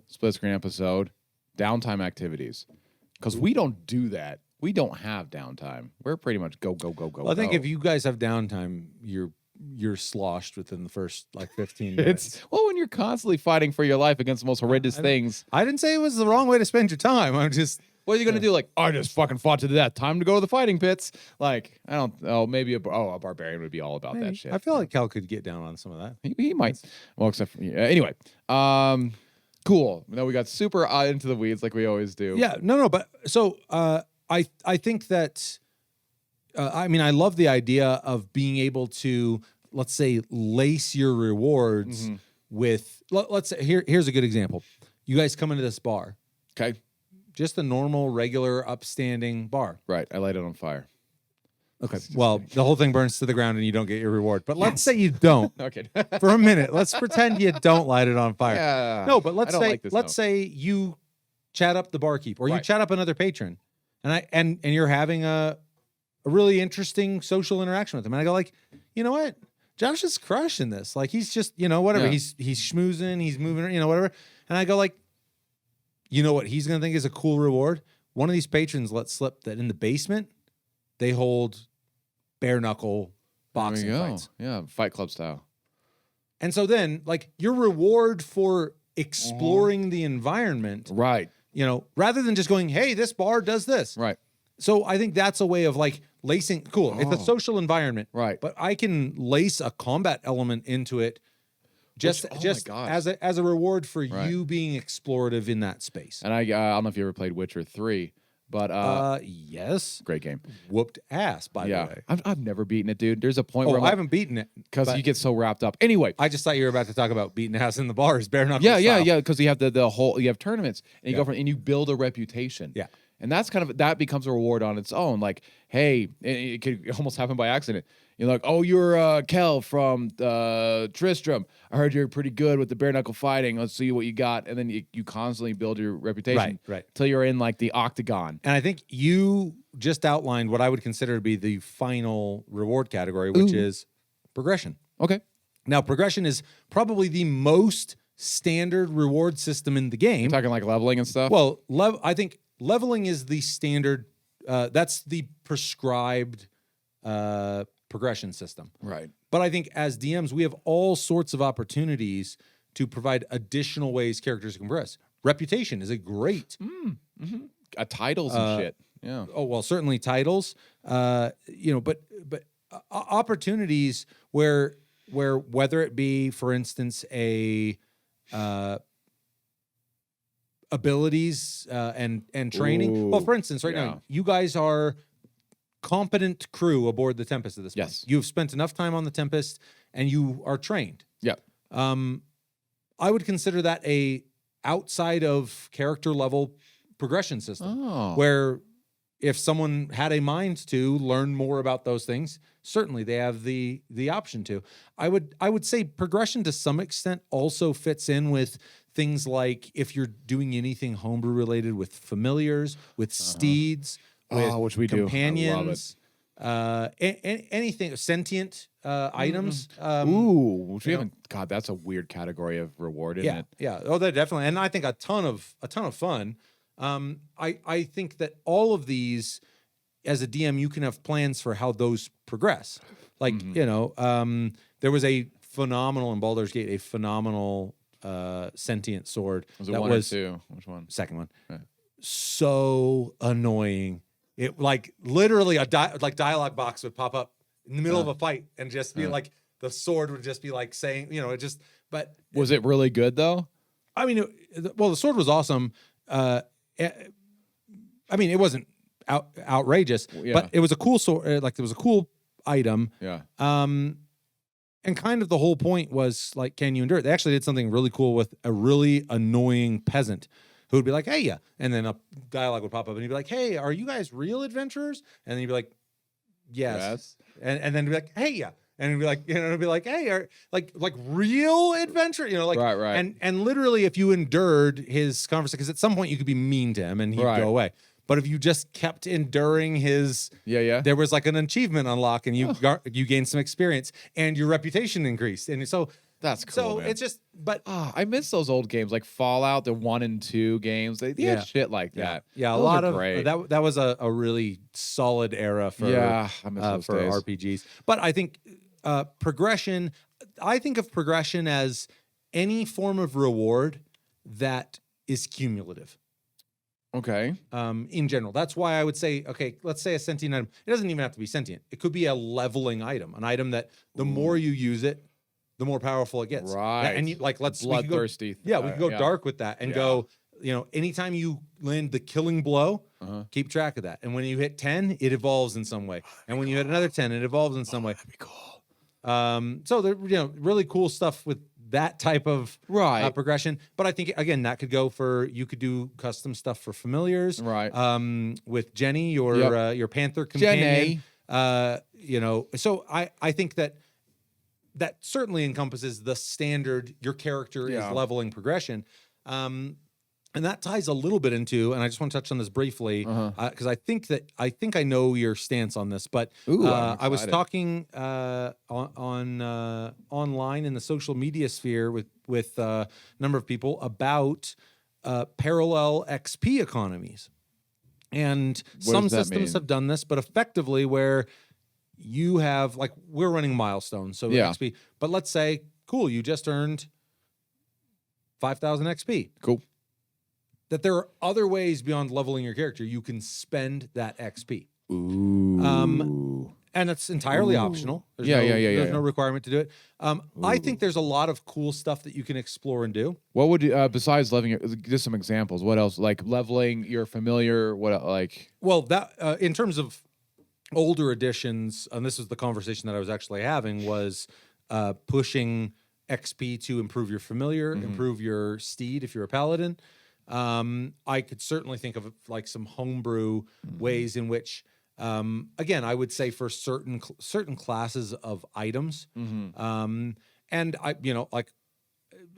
split screen episode, downtime activities, because we don't do that We don't have downtime. We're pretty much go. Well, I think if you guys have downtime, you're sloshed within the first like 15 minutes. When you're constantly fighting for your life against the most horrendous things. I didn't say it was the wrong way to spend your time. I'm just. What are you gonna do? Like, I just fucking fought to the death. Time to go to the fighting pits. Like, I don't. Oh, maybe a barbarian would be all about that shit. I feel like Cal could get down on some of that. He might. Well, except for, anyway. Cool. Now we got super into the weeds like we always do. Yeah. No. But so I think that. I mean, I love the idea of being able to, let's say, lace your rewards with. Let's say here's a good example. You guys come into this bar. Okay. Just a normal, regular, upstanding bar. Right. I light it on fire. Okay. Well, the whole thing burns to the ground and you don't get your reward. But let's say you don't. Okay. For a minute. Let's pretend you don't light it on fire. Yeah. No, but let's like say you chat up the barkeep or you chat up another patron and you're having a really interesting social interaction with him. And I go like, you know what? Josh is crushing this. Like he's just, whatever. Yeah. He's schmoozing, he's moving, whatever. And I go like, you know what he's going to think is a cool reward? One of these patrons let slip that in the basement, they hold bare knuckle boxing fights. Yeah, Fight Club style. And so then, like, your reward for exploring the environment, right? Rather than just going, hey, this bar does this. Right. So I think that's a way of like lacing. Cool. It's a social environment. Right. But I can lace a combat element into it. Just as a reward for you being explorative in that space. And I don't know if you ever played Witcher 3, but yes, great game. Whooped ass, by the way. I've never beaten it, dude. There's a point where I haven't beaten it because you get so wrapped up. Anyway, I just thought you were about to talk about beating ass in the bars, bare knuckle. Yeah. Because you have the whole you have tournaments and you go and you build a reputation. Yeah. And that's that becomes a reward on its own. Like, hey, it could almost happen by accident. You're like, oh, you're Kel from Tristram. I heard you're pretty good with the bare knuckle fighting. Let's see what you got. And then you constantly build your reputation. Right. Till you're in like the octagon. And I think you just outlined what I would consider to be the final reward category, which is progression. Okay. Now, progression is probably the most standard reward system in the game. You're talking like leveling and stuff? Well, I think leveling is the standard. That's the prescribed progression system. Right. But I think as DMs, we have all sorts of opportunities to provide additional ways characters can progress. Reputation is a great. Titles and shit. Yeah. Oh, well, certainly titles. But opportunities where whether it be, for instance, abilities and training. Ooh, well, for instance, now, you guys are competent crew aboard the Tempest at this point. Yes. You've spent enough time on the Tempest and you are trained. Yeah. I would consider that a outside of character level progression system where if someone had a mind to learn more about those things, certainly they have the option to. I would say progression to some extent also fits in with things like if you're doing anything homebrew related with familiars, with steeds, with which we companions, anything sentient items. Which we haven't. God, that's a weird category of reward, isn't it? Yeah. Oh, that definitely, and I think a ton of fun. I think that all of these, as a DM, you can have plans for how those progress. Like there was a phenomenal in Baldur's Gate, a phenomenal sentient sword. Was it one or two? Which one? Second one. Okay. So annoying. It like literally a dialogue box would pop up in the middle of a fight and just be like the sword would just be like saying it just. But was it really good though? I mean, the sword was awesome. I mean, it wasn't outrageous, but it was a cool sword. Like it was a cool item. Yeah. And kind of the whole point was like, can you endure it? They actually did something really cool with a really annoying peasant who would be like, hey, yeah. And then a dialogue would pop up and he'd be like, hey, are you guys real adventurers? And then he'd be like, yes. And then he'd be like, hey, yeah. And he'd be like, it'd be like, hey, are like real adventure, right. And literally if you endured his conversation, because at some point you could be mean to him and he'd go away. But if you just kept enduring his, there was like an achievement unlock and you gained some experience and your reputation increased. And so That's cool. So man. it's just, but I miss those old games like Fallout, the 1 and 2 games. They had shit like that. Yeah, a Those lot are of great. that was a really solid era for I miss those for days. RPGs. But I think progression. I think of progression as any form of reward that is cumulative. Okay. In general, that's why I would say, okay, let's say a sentient item. It doesn't even have to be sentient. It could be a leveling item, an item that the more you use it, the more powerful it gets. Right. And you, like, let's bloodthirsty. we could go dark with that and go. Anytime you land the killing blow, keep track of that. And when you hit 10, it evolves in some way. And when you hit another 10, it evolves in some way. That'd be cool. So there, really cool stuff with that type of progression. But I think, again, that could go for, you could do custom stuff for familiars. Right. With Jenny, your Panther companion. Jenny. So I think that certainly encompasses the standard, your character is leveling progression. And that ties a little bit into, and I just want to touch on this briefly, because I think I know your stance on this, but I was talking online in the social media sphere with a number of people about parallel XP economies. And some systems have done this, but effectively where you have, like, we're running milestones, so XP, but let's say, cool, you just earned 5,000 XP. Cool. That there are other ways beyond leveling your character you can spend that XP. Ooh. And it's entirely optional. There's no requirement to do it. I think there's a lot of cool stuff that you can explore and do. What would you, besides leveling, just some examples? What else? Like leveling your familiar? What like? Well, that in terms of older editions, and this is the conversation that I was actually having, was pushing XP to improve your familiar, improve your steed if you're a paladin. I could certainly think of like some homebrew ways in which, again, I would say for certain classes of items, and I,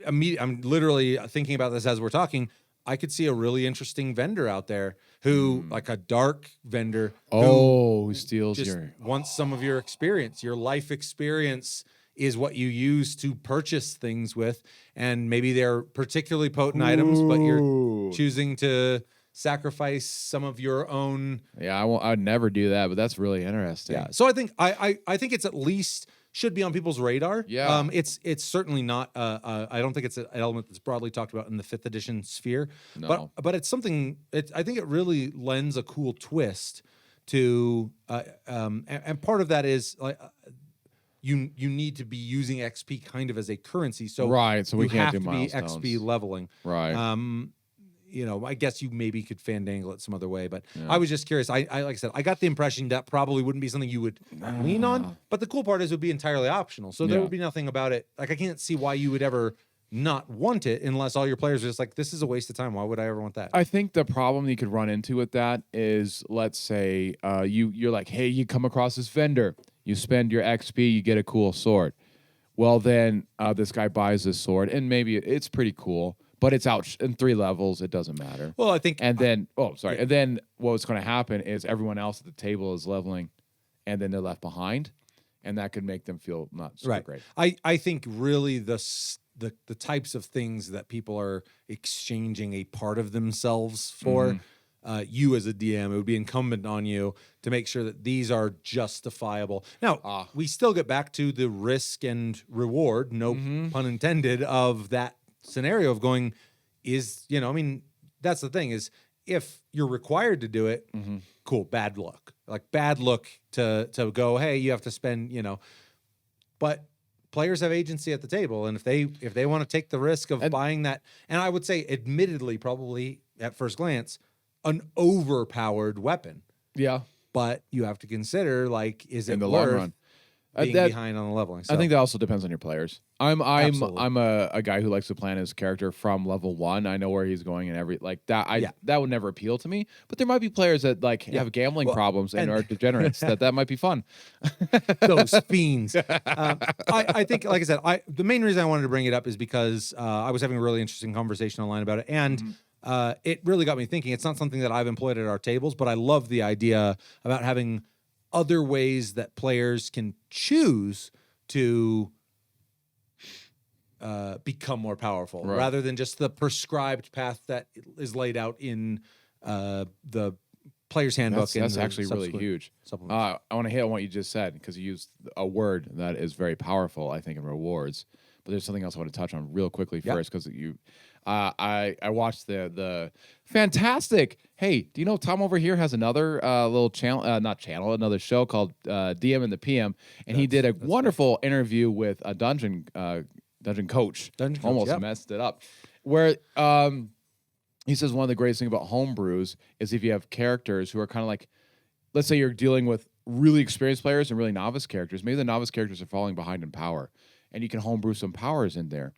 I'm literally thinking about this as we're talking. I could see a really interesting vendor out there who, like a dark vendor, who steals wants some of your experience, your life experience is what you use to purchase things with, and maybe they're particularly potent items, but you're choosing to sacrifice some of your own. Yeah, I'd never do that, but that's really interesting. Yeah, so I think I think it's at least should be on people's radar. Yeah, it's certainly not. I don't think it's an element that's broadly talked about in the 5th edition sphere. No, but it's something. I think it really lends a cool twist to, and part of that is like. You need to be using XP kind of as a currency, so so we can't do milestones. XP leveling, right? I guess you maybe could fandangle it some other way, but I was just curious. I like I said, I got the impression that probably wouldn't be something you would lean on, but the cool part is it would be entirely optional, so there would be nothing about it. Like I can't see why you would ever not want it unless all your players are just like, this is a waste of time. Why would I ever want that? I think the problem you could run into with that is, let's say you're like, hey, you come across this vendor. You spend your XP, you get a cool sword. Well, then this guy buys this sword, and maybe it's pretty cool, but it's out in 3 levels. It doesn't matter. Well, I think... And then, and then what's going to happen is everyone else at the table is leveling, and then they're left behind, and that could make them feel not super great. I think really the types of things that people are exchanging a part of themselves for... you as a DM, it would be incumbent on you to make sure that these are justifiable. Now, we still get back to the risk and reward, no pun intended, of that scenario of going, that's the thing is, if you're required to do it, cool, bad luck. Like bad luck to go, hey, you have to spend, but players have agency at the table, and if they want to take the risk of buying that, and I would say admittedly, probably at first glance, an overpowered weapon. Yeah. But you have to consider, like, is it in the worth long run being behind on the leveling? So. I think that also depends on your players. I'm a guy who likes to plan his character from level 1. I know where he's going and every like that. That would never appeal to me. But there might be players that have gambling problems and are degenerates. that might be fun. Those fiends. I think, like I said, the main reason I wanted to bring it up is because I was having a really interesting conversation online about it, and it really got me thinking. It's not something that I've employed at our tables, but I love the idea about having other ways that players can choose to become more powerful, Right. rather than just the prescribed path that is laid out in the player's handbook. That's and the actually really subsequent huge. supplements. I want to hit on what you just said because you used a word that is very powerful, I think, in rewards. But there's something else I want to touch on real quickly first because I watched the fantastic. Hey, do you know Tom over here has another little channel, another show called DM and the PM, and he did a wonderful interview with a dungeon coach. Almost yep. messed it up. Where he says one of the greatest things about homebrews is if you have characters who are kind of like, let's say you're dealing with really experienced players and really novice characters. Maybe the novice characters are falling behind in power, and you can homebrew some powers in there.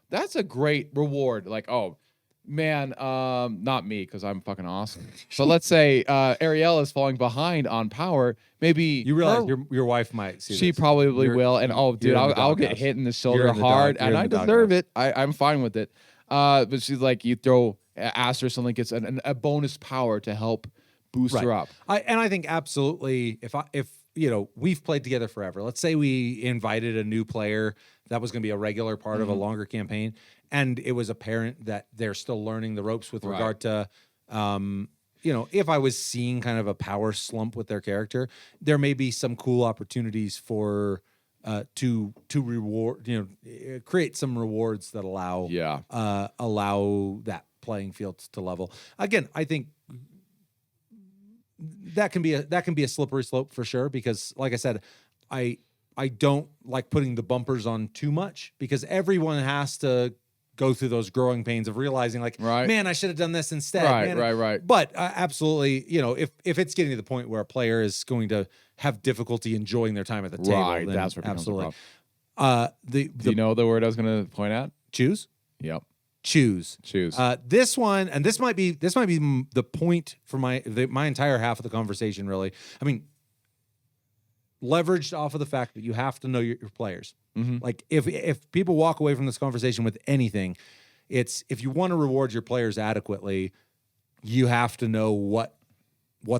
That's a great reward. Like, oh man, not me because I'm fucking awesome. So let's say Ariel is falling behind on power. Maybe You realize your wife might see she this. probably You're- will. And oh, dude, you're in the I'll get doghouse. hit in the You're shoulder in the hard, dog- you're and in I the deserve doghouse. it. I'm fine with it. But she's like, you throw ask her something gets a bonus power to help boost her up. I think absolutely. If you know, we've played together forever. Let's say we invited a new player that was going to be a regular part of a longer campaign, and it was apparent that they're still learning the ropes with regard to, you know, if I was seeing kind of a power slump with their character, there may be some cool opportunities for to reward, you know, create some rewards that allow allow that playing field to level. Again, I think that can be a slippery slope for sure, because like I said, I don't like putting the bumpers on too much, because everyone has to go through those growing pains of realizing like, man, I should have done this instead. Right. But absolutely, you know, if it's getting to the point where a player is going to have difficulty enjoying their time at the table, then that's what absolutely. Do you know the word I was going to point out? Choose. Yep. Choose. This one, and this might be the point for my entire half of the conversation. Really, I mean, leveraged off of the fact that you have to know your players. Like if people walk away from this conversation with anything, it's if you want to reward your players adequately, you have to know what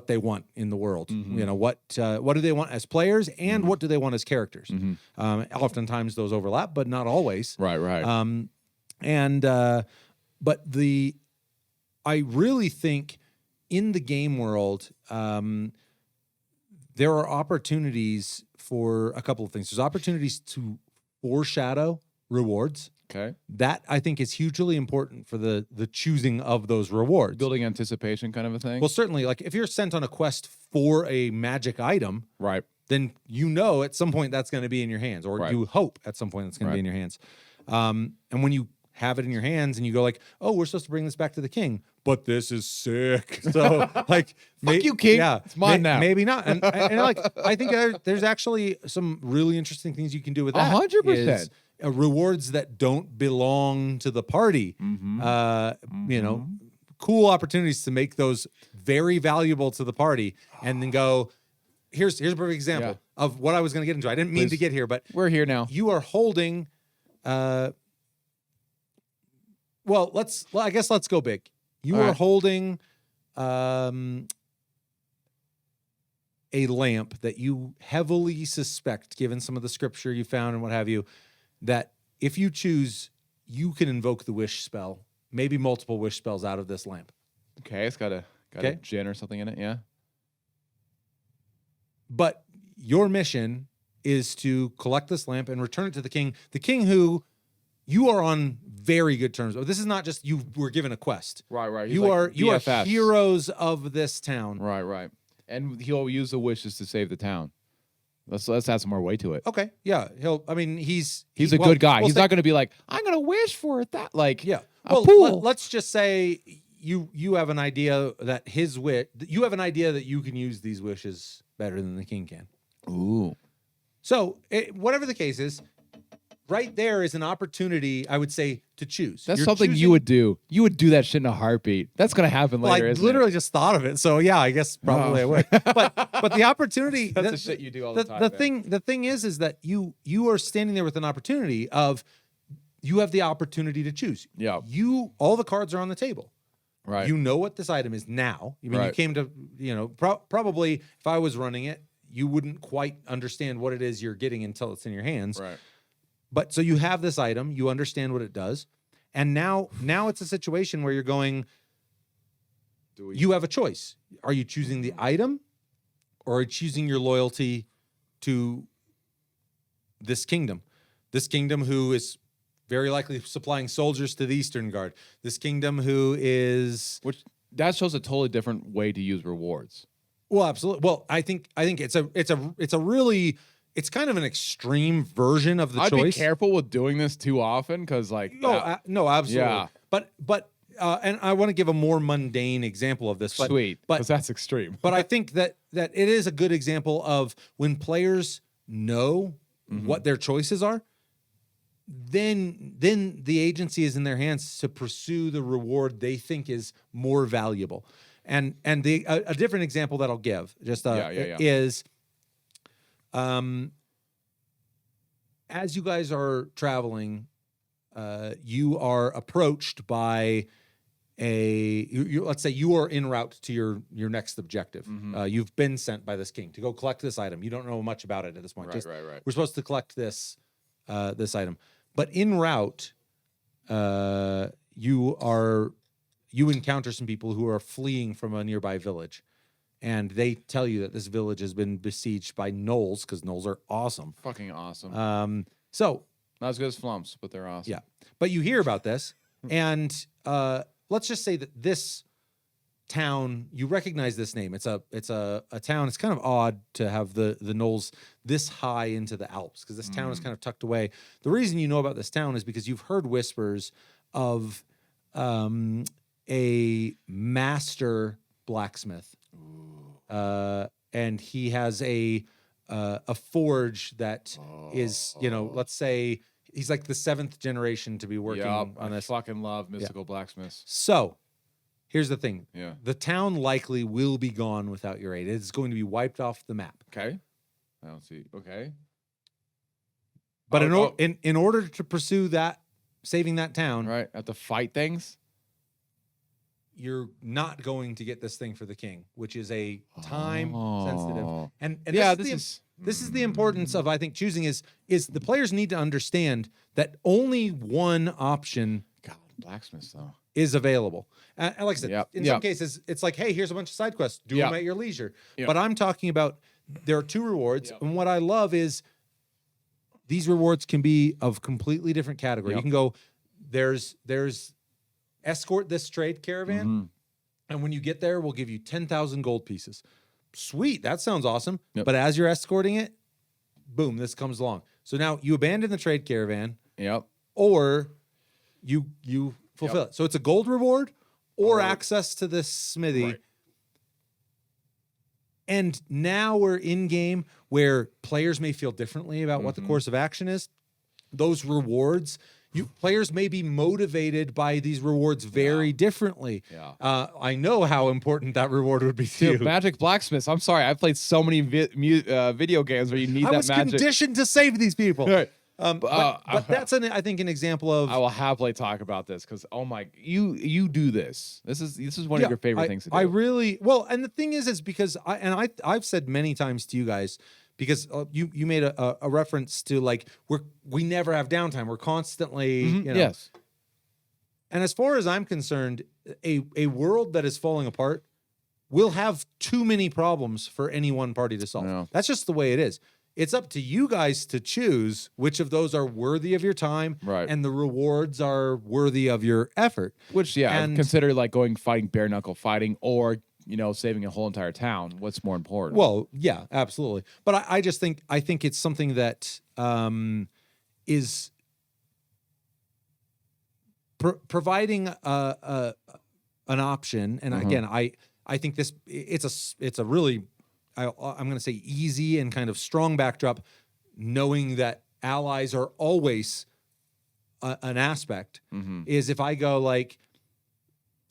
they want in the world. You know, what do they want as players, and what do they want as characters? Oftentimes those overlap, but not always. Right. But I really think in the game world, there are opportunities for a couple of things. There's opportunities to foreshadow rewards. Okay. That I think is hugely important for the choosing of those rewards. Building anticipation kind of a thing. Well, certainly, like if you're sent on a quest for a magic item, right, then you know at some point that's going to be in your hands, or you hope at some point it's going to be in your hands. And when you have it in your hands and you go like, oh, we're supposed to bring this back to the king, but this is sick. So like, fuck you, king. Yeah, it's mine now. Maybe not. And like, I think there's actually some really interesting things you can do with that. 100%. Rewards that don't belong to the party. You know, cool opportunities to make those very valuable to the party, and then go. Here's a perfect example of what I was going to get into. I didn't mean to get here, but we're here now. You are holding. Well, I guess let's go big. You are holding a lamp that you heavily suspect, given some of the scripture you found and what have you, that if you choose, you can invoke the wish spell, maybe multiple wish spells out of this lamp. Okay, it's got a djinn or something in it, yeah. But your mission is to collect this lamp and return it to the king who you are on very good terms. This is not just you were given a quest. Right. You are heroes of this town. Right. And he'll use the wishes to save the town. Let's add some more weight to it. Okay. Yeah. He's a good guy. He's not going to be like, I'm going to wish for it that Well, pool. Let's just say you have an idea that you have an idea that you can use these wishes better than the king can. Ooh. So whatever the case is, right there is an opportunity, I would say, to choose. That's something you would do. You would do that shit in a heartbeat. That's going to happen later, I isn't literally it? just thought of it. So yeah, I guess probably I would. But the opportunity, that's the shit you do all the time. The thing is that you are standing there with an opportunity of, you have the opportunity to choose. Yeah. All the cards are on the table. Right. You know what this item is now. I mean, you came to, probably if I was running it, you wouldn't quite understand what it is you're getting until it's in your hands. Right. But so you have this item, you understand what it does, and now it's a situation where you're going. You have a choice. Are you choosing the item, or are you choosing your loyalty to this kingdom? This kingdom who is very likely supplying soldiers to the Eastern Guard. This kingdom who is that shows a totally different way to use rewards. Well, absolutely. Well, I think it's a really it's kind of an extreme version of the choice. I'd be careful with doing this too often because no, absolutely. Yeah. But and I want to give a more mundane example of this. But, sweet, because that's extreme. But I think that it is a good example of when players know what their choices are. Then the agency is in their hands to pursue the reward they think is more valuable. And a different example that I'll give is, as you guys are traveling, you are approached by let's say you are en route to your next objective. You've been sent by this king to go collect this item. You don't know much about it at this point. Right. We're supposed to collect this item, but en route, you encounter some people who are fleeing from a nearby village, and they tell you that this village has been besieged by gnolls because gnolls are awesome, Fucking awesome. So not as good as flumps, but they're awesome. yeah, but you hear about this, and let's just say that this town, you recognize this name. It's a town. It's kind of odd to have the gnolls this high into the Alps because this town is kind of tucked away. The reason you know about this town is because you've heard whispers of a master blacksmith, and he has a forge that is, let's say he's like the 7th generation to be working on this. I fucking love mystical blacksmiths. So here's the thing. Yeah. The town likely will be gone without your aid. It's going to be wiped off the map. Okay. I don't see. Okay. But in order to pursue saving that town, right, have to fight things. You're not going to get this thing for the king, which is a time sensitive. And this is the importance of, I think, choosing is the players need to understand that only one option blacksmiths though is available. And like I said, in some cases, it's like, hey, here's a bunch of side quests. Do them at your leisure. But I'm talking about there are 2 rewards. And what I love is these rewards can be of completely different category. You can go, there's escort this trade caravan. And when you get there, we'll give you 10,000 gold pieces. Sweet. That sounds awesome. But as you're escorting it, boom, this comes along. So now you abandon the trade caravan. Or you fulfill it. So it's a gold reward or access to this smithy. Right. And now we're in game where players may feel differently about what the course of action is. Those rewards, players may be motivated by these rewards very differently. I know how important that reward would be to you. Magic blacksmiths. I'm sorry, I've played so many video games where you need that magic. I was conditioned to save these people. Right. But that's I think an example of. I will happily talk about this because you do this. This is one of your favorite things to do. I really and the thing is because I've said many times to you guys, because you made a reference to like we never have downtime. We're constantly yes. And as far as I'm concerned, a world that is falling apart will have too many problems for any one party to solve. No. That's just the way it is. It's up to you guys to choose which of those are worthy of your time, and the rewards are worthy of your effort. Which, consider like fighting bare knuckle fighting, or saving a whole entire town. What's more important? Well, yeah, absolutely. But I just think it's something that is providing an option. And again, I think it's a really. I'm going to say easy and kind of strong backdrop, knowing that allies are always an aspect, is if I go like,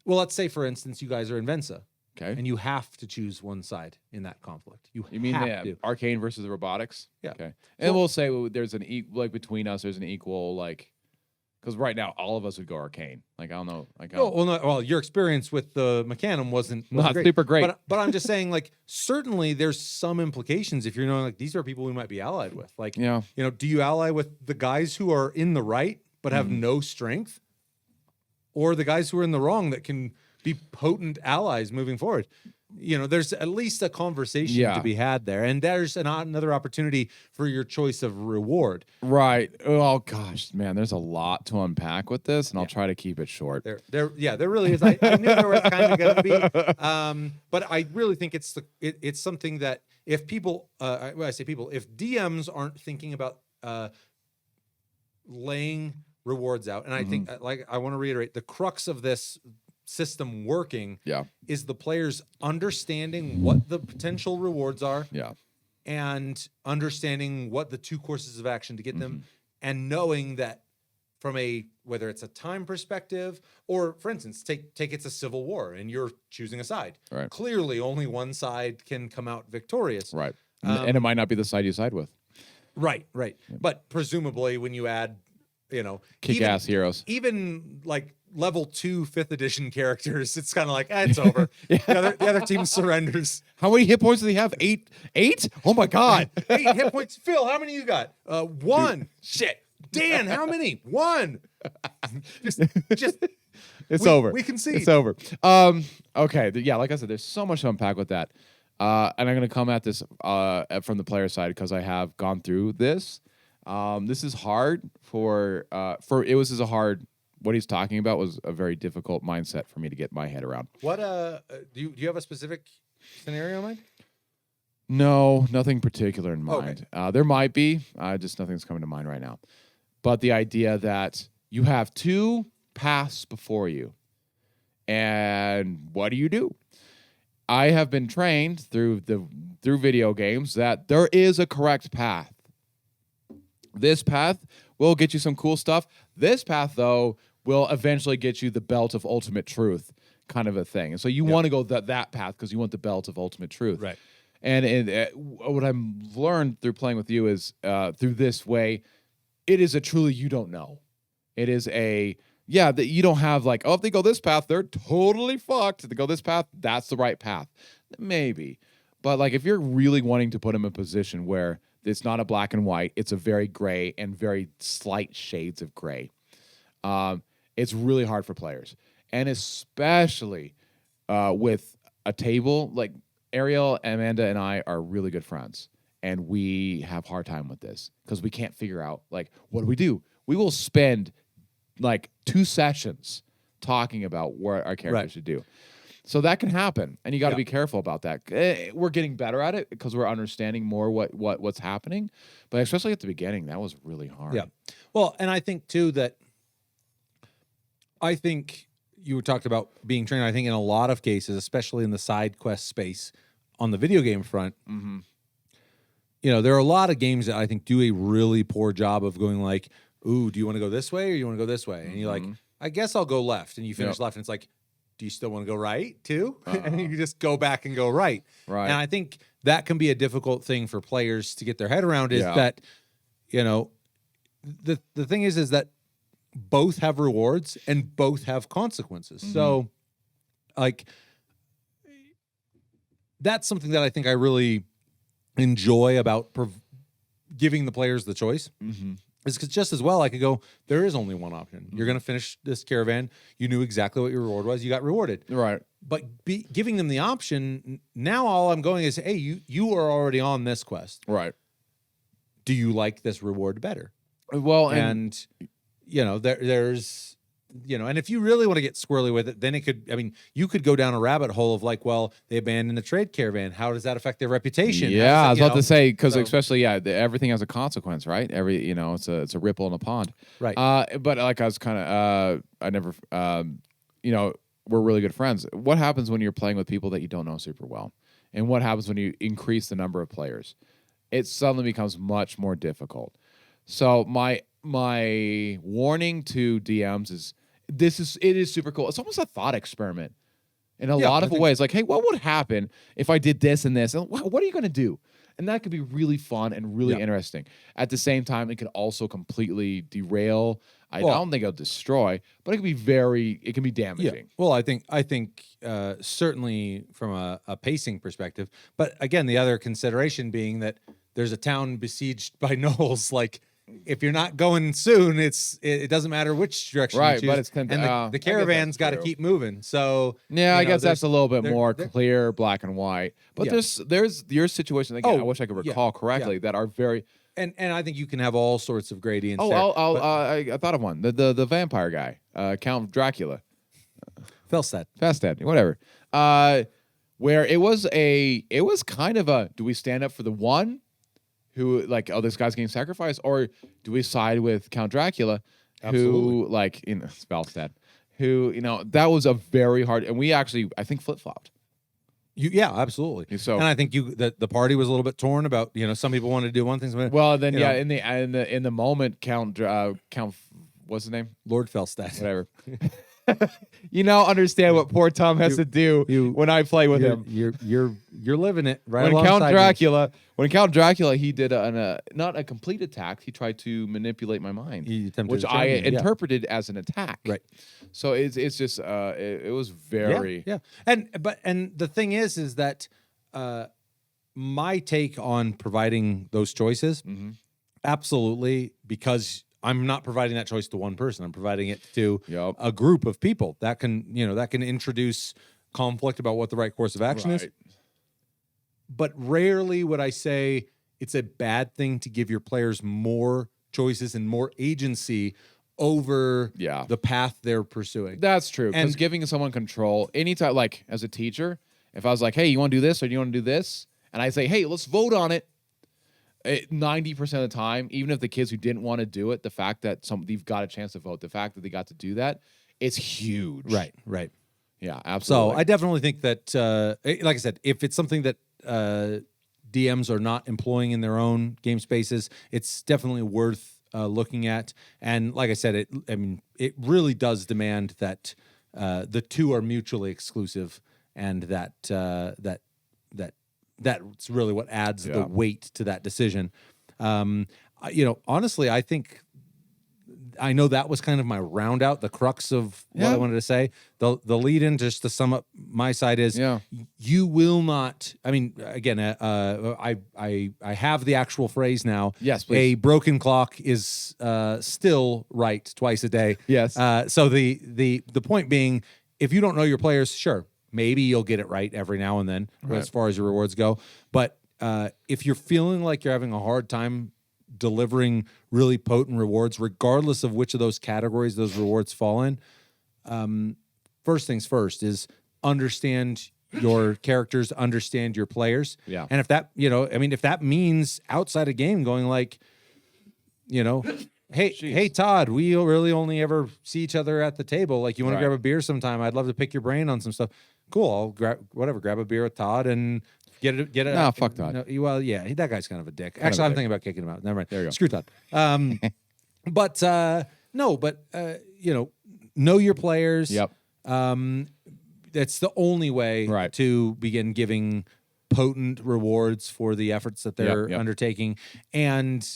well, let's say, for instance, you guys are in Vensa. Okay. And you have to choose one side in that conflict. You mean have to. Arcane versus the robotics? Yeah. Okay. And we'll say there's between us, there's an equal Because right now, all of us would go arcane. Like, I don't know. Like, Well, your experience with the Mechanum wasn't not great. super great. But I'm just saying, like, certainly there's some implications if you're knowing, like, these are people we might be allied with. Like, Yeah. do you ally with the guys who are in the right but have no strength, or the guys who are in the wrong that can be potent allies moving forward? There's at least a conversation to be had there, and there's another opportunity for your choice of reward. Right. Oh gosh, man, there's a lot to unpack with this, and I'll try to keep it short. There really is. I knew there was kind of going to be, but I really think it's something that if people, I say people, if DMs aren't thinking about laying rewards out, and I think, like, I want to reiterate, the crux of this system working is the players understanding what the potential rewards are, and understanding what the 2 courses of action to get them, and knowing that from whether it's a time perspective, or for instance, take it's a civil war and you're choosing a side. Right. Clearly only one side can come out victorious. Right. And it might not be the side you side with. Right. Yeah. But presumably when you add, kick-ass heroes, even like level 2 5th edition characters, it's kind of like, it's over. The other team surrenders. How many hit points do they have? 8? Oh my god. 8 hit points. Phil, how many you got? 1. Shit. Dan, how many? 1. just it's over. We concede. It's over. Okay. Like I said, there's so much to unpack with that. And I'm going to come at this from the player side because I have gone through this. This is hard what he's talking about was a very difficult mindset for me to get my head around. What do you have a specific scenario in mind? No, nothing particular in mind. Okay. There might be, just nothing's coming to mind right now. But the idea that you have 2 paths before you, and what do? I have been trained through video games that there is a correct path. This path will get you some cool stuff. This path, though, will eventually get you the belt of ultimate truth, kind of a thing. And so you want to go that path because you want the belt of ultimate truth. Right. And what I've learned through playing with you is through this way, it is a truly you don't know. It is that you don't have like, if they go this path, they're totally fucked. If they go this path, that's the right path. Maybe. But like if you're really wanting to put them in a position where it's not a black and white, it's a very gray and very slight shades of gray. It's really hard for players. And especially with a table, like Ariel, Amanda, and I are really good friends. And we have a hard time with this because we can't figure out, like, what do? We will spend like 2 sessions talking about what our characters should do. So that can happen, and you got to be careful about that. We're getting better at it because we're understanding more what's happening, but especially at the beginning, that was really hard. Yeah. Well, and I think too that you talked about being trained. I think in a lot of cases, especially in the side quest space on the video game front, there are a lot of games that I think do a really poor job of going like, "Ooh, do you want to go this way or you want to go this way?" And you're like, "I guess I'll go left," and you finish left, and it's like, do you still want to go right too? And you just go back and go right. Right. And I think that can be a difficult thing for players to get their head around is that, the thing is that both have rewards and both have consequences. So like that's something that I think I really enjoy about giving the players the choice. Is because just as well I could go, there is only one option. You're going to finish this caravan. You knew exactly what your reward was. You got rewarded. Right. But giving them the option, now all I'm going is, hey, you are already on this quest. Right. Do you like this reward better? Well, and there's, and if you really want to get squirrely with it, then you could go down a rabbit hole of like, well, they abandoned the trade caravan. How does that affect their reputation? Yeah, I was about to say, because especially, everything has a consequence, right? It's a ripple in a pond. Right. But like I was kind of, I never, we're really good friends. What happens when you're playing with people that you don't know super well? And what happens when you increase the number of players? It suddenly becomes much more difficult. So my warning to DMs is, it is super cool. It's almost a thought experiment in a lot of ways. Like, hey, what would happen if I did this and this? And what are you going to do? And that could be really fun and really interesting. At the same time, it could also completely derail. I don't think it'll destroy, but it can be damaging. Yeah. Well, I think certainly from a pacing perspective, but again, the other consideration being that there's a town besieged by gnolls. Like, if you're not going soon, it doesn't matter which direction you choose. But it's and the caravan's got to keep moving. So I guess that's a little bit more clear, black and white. But there's your situation again. I wish I could recall correctly that are very. And I think you can have all sorts of gradients. I thought of one. The vampire guy, Count Dracula, Felstead, whatever. Where it was kind of a, do we stand up for the one who, like, oh, this guy's getting sacrificed, or do we side with Count Dracula, who, like, Felstead, who, that was a very hard, and we actually, I think, flip-flopped. Absolutely. So, and I think the party was a little bit torn about, some people wanted to do one thing. Well, then in the moment, Count what's his name? Lord Felstead. Whatever. Understand what poor Tom has to do when I play with him. You're living it right. When Count Dracula, he did not a complete attack. He tried to manipulate my mind, which I interpreted as an attack. Right. So it's just it was very And the thing is that my take on providing those choices, absolutely, because I'm not providing that choice to one person. I'm providing it to a group of people that can introduce conflict about what the right course of action is. But rarely would I say it's a bad thing to give your players more choices and more agency over the path they're pursuing. That's true. Because giving someone control, anytime, like as a teacher, if I was like, hey, you want to do this or do you want to do this? And I say, hey, let's vote on it. 90% of the time, even if the kids who didn't want to do it, the fact that they've got a chance to vote, the fact that they got to do that, it's huge. Right. Yeah, absolutely. So I definitely think that, like I said, if it's something that DMs are not employing in their own game spaces, it's definitely worth looking at. And like I said, it really does demand that the two are mutually exclusive, and that's really what adds the weight to that decision. Honestly, I know that was kind of my round out, the crux of what I wanted to say. The lead in, just to sum up my side, is you will not. I mean, again, I have the actual phrase now. Yes, please. A broken clock is still right twice a day. Yes. So the point being, if you don't know your players, sure, maybe you'll get it right every now and then as far as your rewards go. But if you're feeling like you're having a hard time delivering really potent rewards, regardless of which of those categories those rewards fall in, first things first is understand your characters, understand your players. Yeah. And if that, if that means outside a game going like, Hey, Todd, we really only ever see each other at the table. Like, you want to grab a beer sometime? I'd love to pick your brain on some stuff. Cool. I'll grab a beer with Todd and get it. No, fuck Todd. That guy's kind of a dick. Actually, I'm thinking about kicking him out. Never mind. There you go. Screw Todd. Know your players. Yep. That's the only way to begin giving potent rewards for the efforts that they're undertaking. And,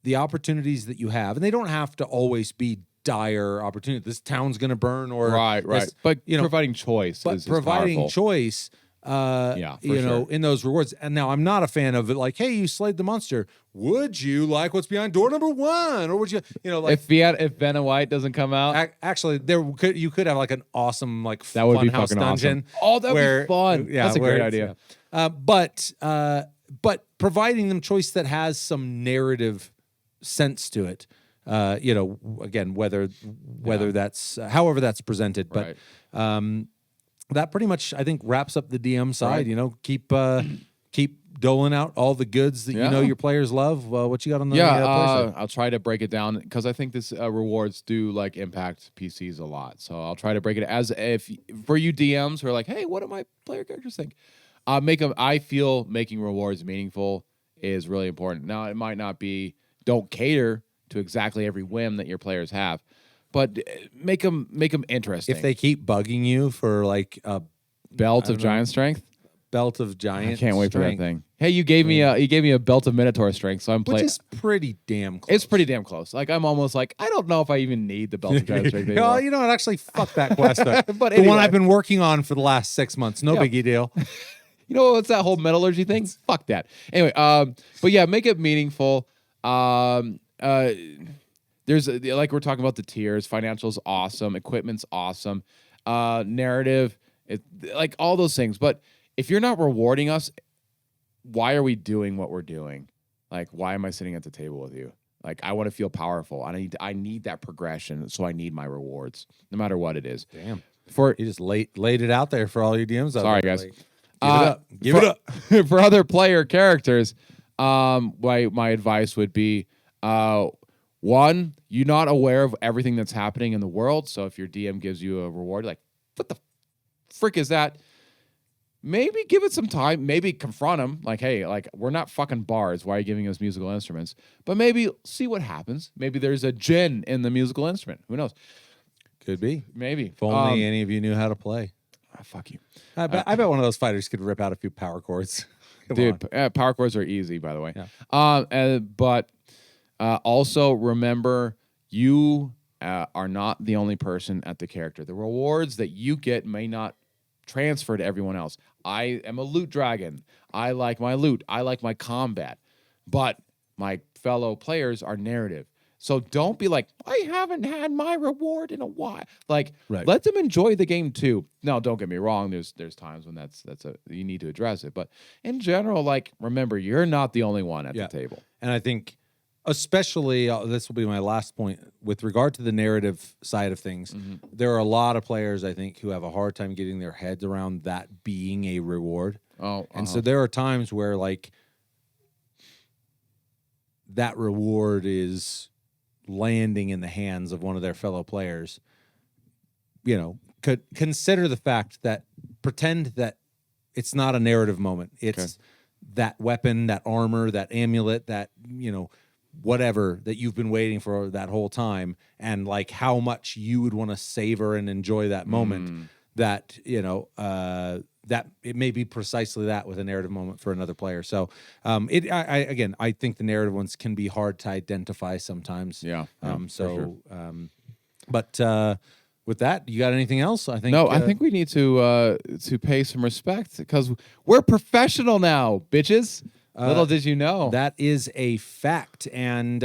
the opportunities that you have, and they don't have to always be dire opportunities. This town's going to burn, or right. But providing choice, providing choice, in those rewards. And now I'm not a fan of it. Like, hey, you slayed the monster. Would you like what's behind door number 1, or would you, like if Vanna White doesn't come out? Actually, you could have like an awesome that would be funhouse fucking dungeon. Awesome. Oh, that would be fun. Yeah, that's a great idea. But providing them choice that has some narrative sense to it, again, whether that's however that's presented, but that pretty much, I think, wraps up the DM side. Keep doling out all the goods that your players love. What you got on the play side? I'll try to break it down, because I think this rewards do impact PCs a lot. So I'll try to break it as if for you DMs who are like, hey, what do my player characters think? I feel making rewards meaningful is really important. Now, it might not be. Don't cater to exactly every whim that your players have, but make them interesting. If they keep bugging you for like a belt of giant strength, I can't wait for that thing. Hey, you gave me a belt of Minotaur strength, so I'm Which playing. is pretty damn close. It's pretty damn close. Like I'm almost like I don't know if I even need the belt of strength anymore. Well, you know what? Actually, fuck that quest. But the anyway. one I've been working on for the last 6 months. No Yeah. biggie deal. You know what's that whole metallurgy thing? Fuck that. Anyway, but yeah, make it meaningful. There's like we're talking about the tiers. Financial's awesome. Equipment's awesome. Narrative, like all those things. But if you're not rewarding us, why are we doing what we're doing? Like, why am I sitting at the table with you? Like, I want to feel powerful. I need that progression, so I need my rewards, no matter what it is. Damn. For You just laid it out there for all your DMs. Out Sorry, there. guys. Like, give it up. For other player characters, my advice would be, one, you're not aware of everything that's happening in the world. So if your DM gives you a reward, like, what the frick is that? Maybe give it some time. Maybe confront him. Like, hey, like, we're not fucking bards. Why are you giving us musical instruments? But maybe see what happens. Maybe there's a djinn in the musical instrument. Who knows? Could be. Maybe. If only any of you knew how to play. Fuck you. I bet one of those fighters could rip out a few power chords. Dude, power chords are easy, by the way. Yeah. But also remember, you are not the only person at the character. The rewards that you get may not transfer to everyone else. I am a loot dragon. I like my loot. I like my combat. But my fellow players are narrative. So don't be like, I haven't had my reward in a while. Like, let them enjoy the game too. Now, don't get me wrong. There's times when you need to address it. But in general, like, remember, you're not the only one at the table. And I think, especially, this will be my last point with regard to the narrative side of things. There are a lot of players, I think, who have a hard time getting their heads around that being a reward. And so there are times where, like, that reward is landing in the hands of one of their fellow players. You know, could consider the fact that, pretend that it's not a narrative moment. It's that weapon, that armor, that amulet, that, you know, whatever that you've been waiting for that whole time, and like how much you would want to savor and enjoy that moment. That, you know, that it may be precisely that with a narrative moment for another player. So I think the narrative ones can be hard to identify sometimes. But with that, you got anything else? I think I think we need to pay some respect because we're professional now, bitches. Little did you know. That is a fact. And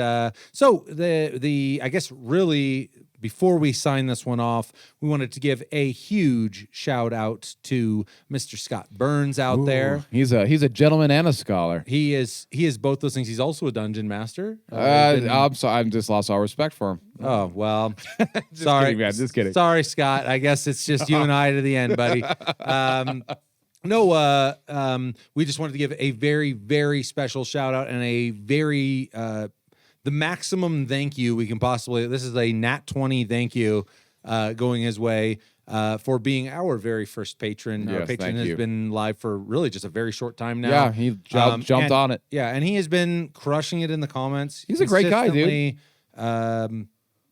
so the I guess really before we sign this one off, we wanted to give a huge shout out to Mr. Scott Burns out there. He's a gentleman and a scholar. He is both those things. He's also a dungeon master. I'm sorry, I'm just lost all respect for him. Oh, well. Sorry, kidding, man. Just kidding. Sorry, Scott. I guess it's just you and I to the end, buddy. We just wanted to give a very, very special shout out and a very the maximum thank you we can possibly. This is a Nat 20 thank you going his way for being our very first patron. Yes, our patron has been live for really just a very short time now. Yeah, he jumped on it. Yeah, and he has been crushing it in the comments. He's a great guy, dude.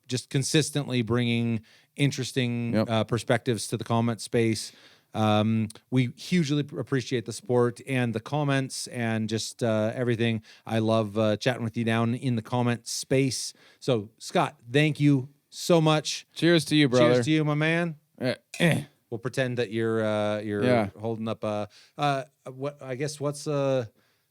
Just consistently bringing interesting perspectives to the comment space. We hugely appreciate the support and the comments and just everything. I love chatting with you down in the comment space. So, Scott, thank you so much. Cheers to you, brother. Cheers to you, my man. We'll pretend that you're holding up what I guess what's I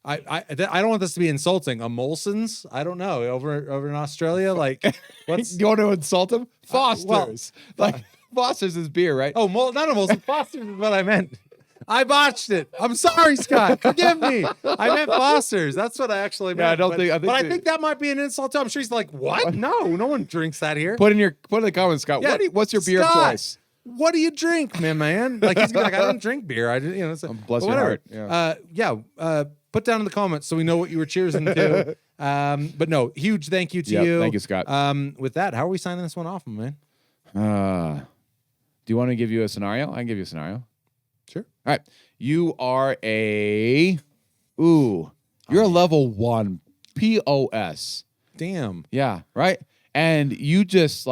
don't want this to be insulting. A Molson's? I don't know. Over in Australia, like what's you want to insult him? Foster's. Foster's is beer, right? Oh, not a Molson. Foster's is what I meant. I botched it. I'm sorry, Scott. Forgive me. I meant Foster's. That's what I actually meant. Yeah, I think that might be an insult too. I'm sure he's like, what? No one drinks that here. Put in the comments, Scott. Yeah, what's your beer Scott, choice? What do you drink, man? Like he's like, I don't drink beer. I didn't, you know. So, bless your heart. Yeah. Put down in the comments so we know what you were cheersing to. But no, huge thank you to you. Thank you, Scott. With that, how are we signing this one off, my man? Do you want to give you a scenario? I can give you a scenario. Sure. All right. You are you're a level 1 POS. Damn. Yeah, right? And you just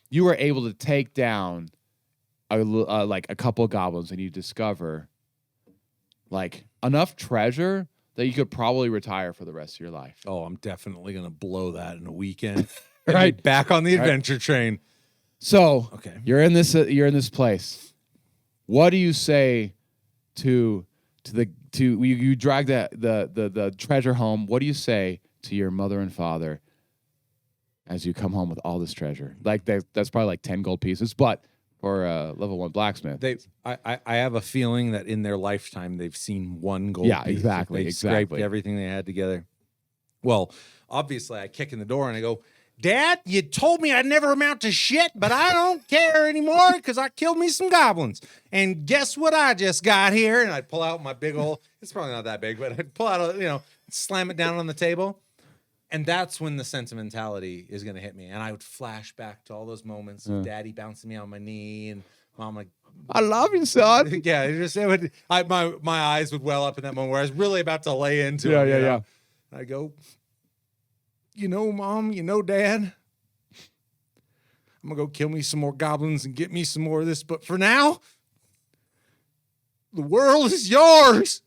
you were able to take down a couple of goblins and you discover enough treasure that you could probably retire for the rest of your life. Oh, I'm definitely gonna blow that in a weekend. Right. Be back on the adventure train. So Okay. you're in this place. What do you say to you drag the treasure home? What do you say to your mother and father as you come home with all this treasure? Like that's probably like 10 gold pieces, but for a level 1 blacksmith. I have a feeling that in their lifetime they've seen one gold piece. Exactly. Scraped everything they had together. Well, obviously I kick in the door and I go, Dad, you told me I'd never amount to shit, but I don't care anymore because I killed me some goblins. And guess what I just got here? And I'd pull out my big old, it's probably not that big, but I'd pull out, slam it down on the table. And that's when the sentimentality is going to hit me. And I would flash back to all those moments of Daddy bouncing me on my knee and Mom like, I love you, son. yeah, my eyes would well up in that moment where I was really about to lay into it. Yeah. I go, Mom, Dad, I'm going to go kill me some more goblins and get me some more of this. But for now, the world is yours.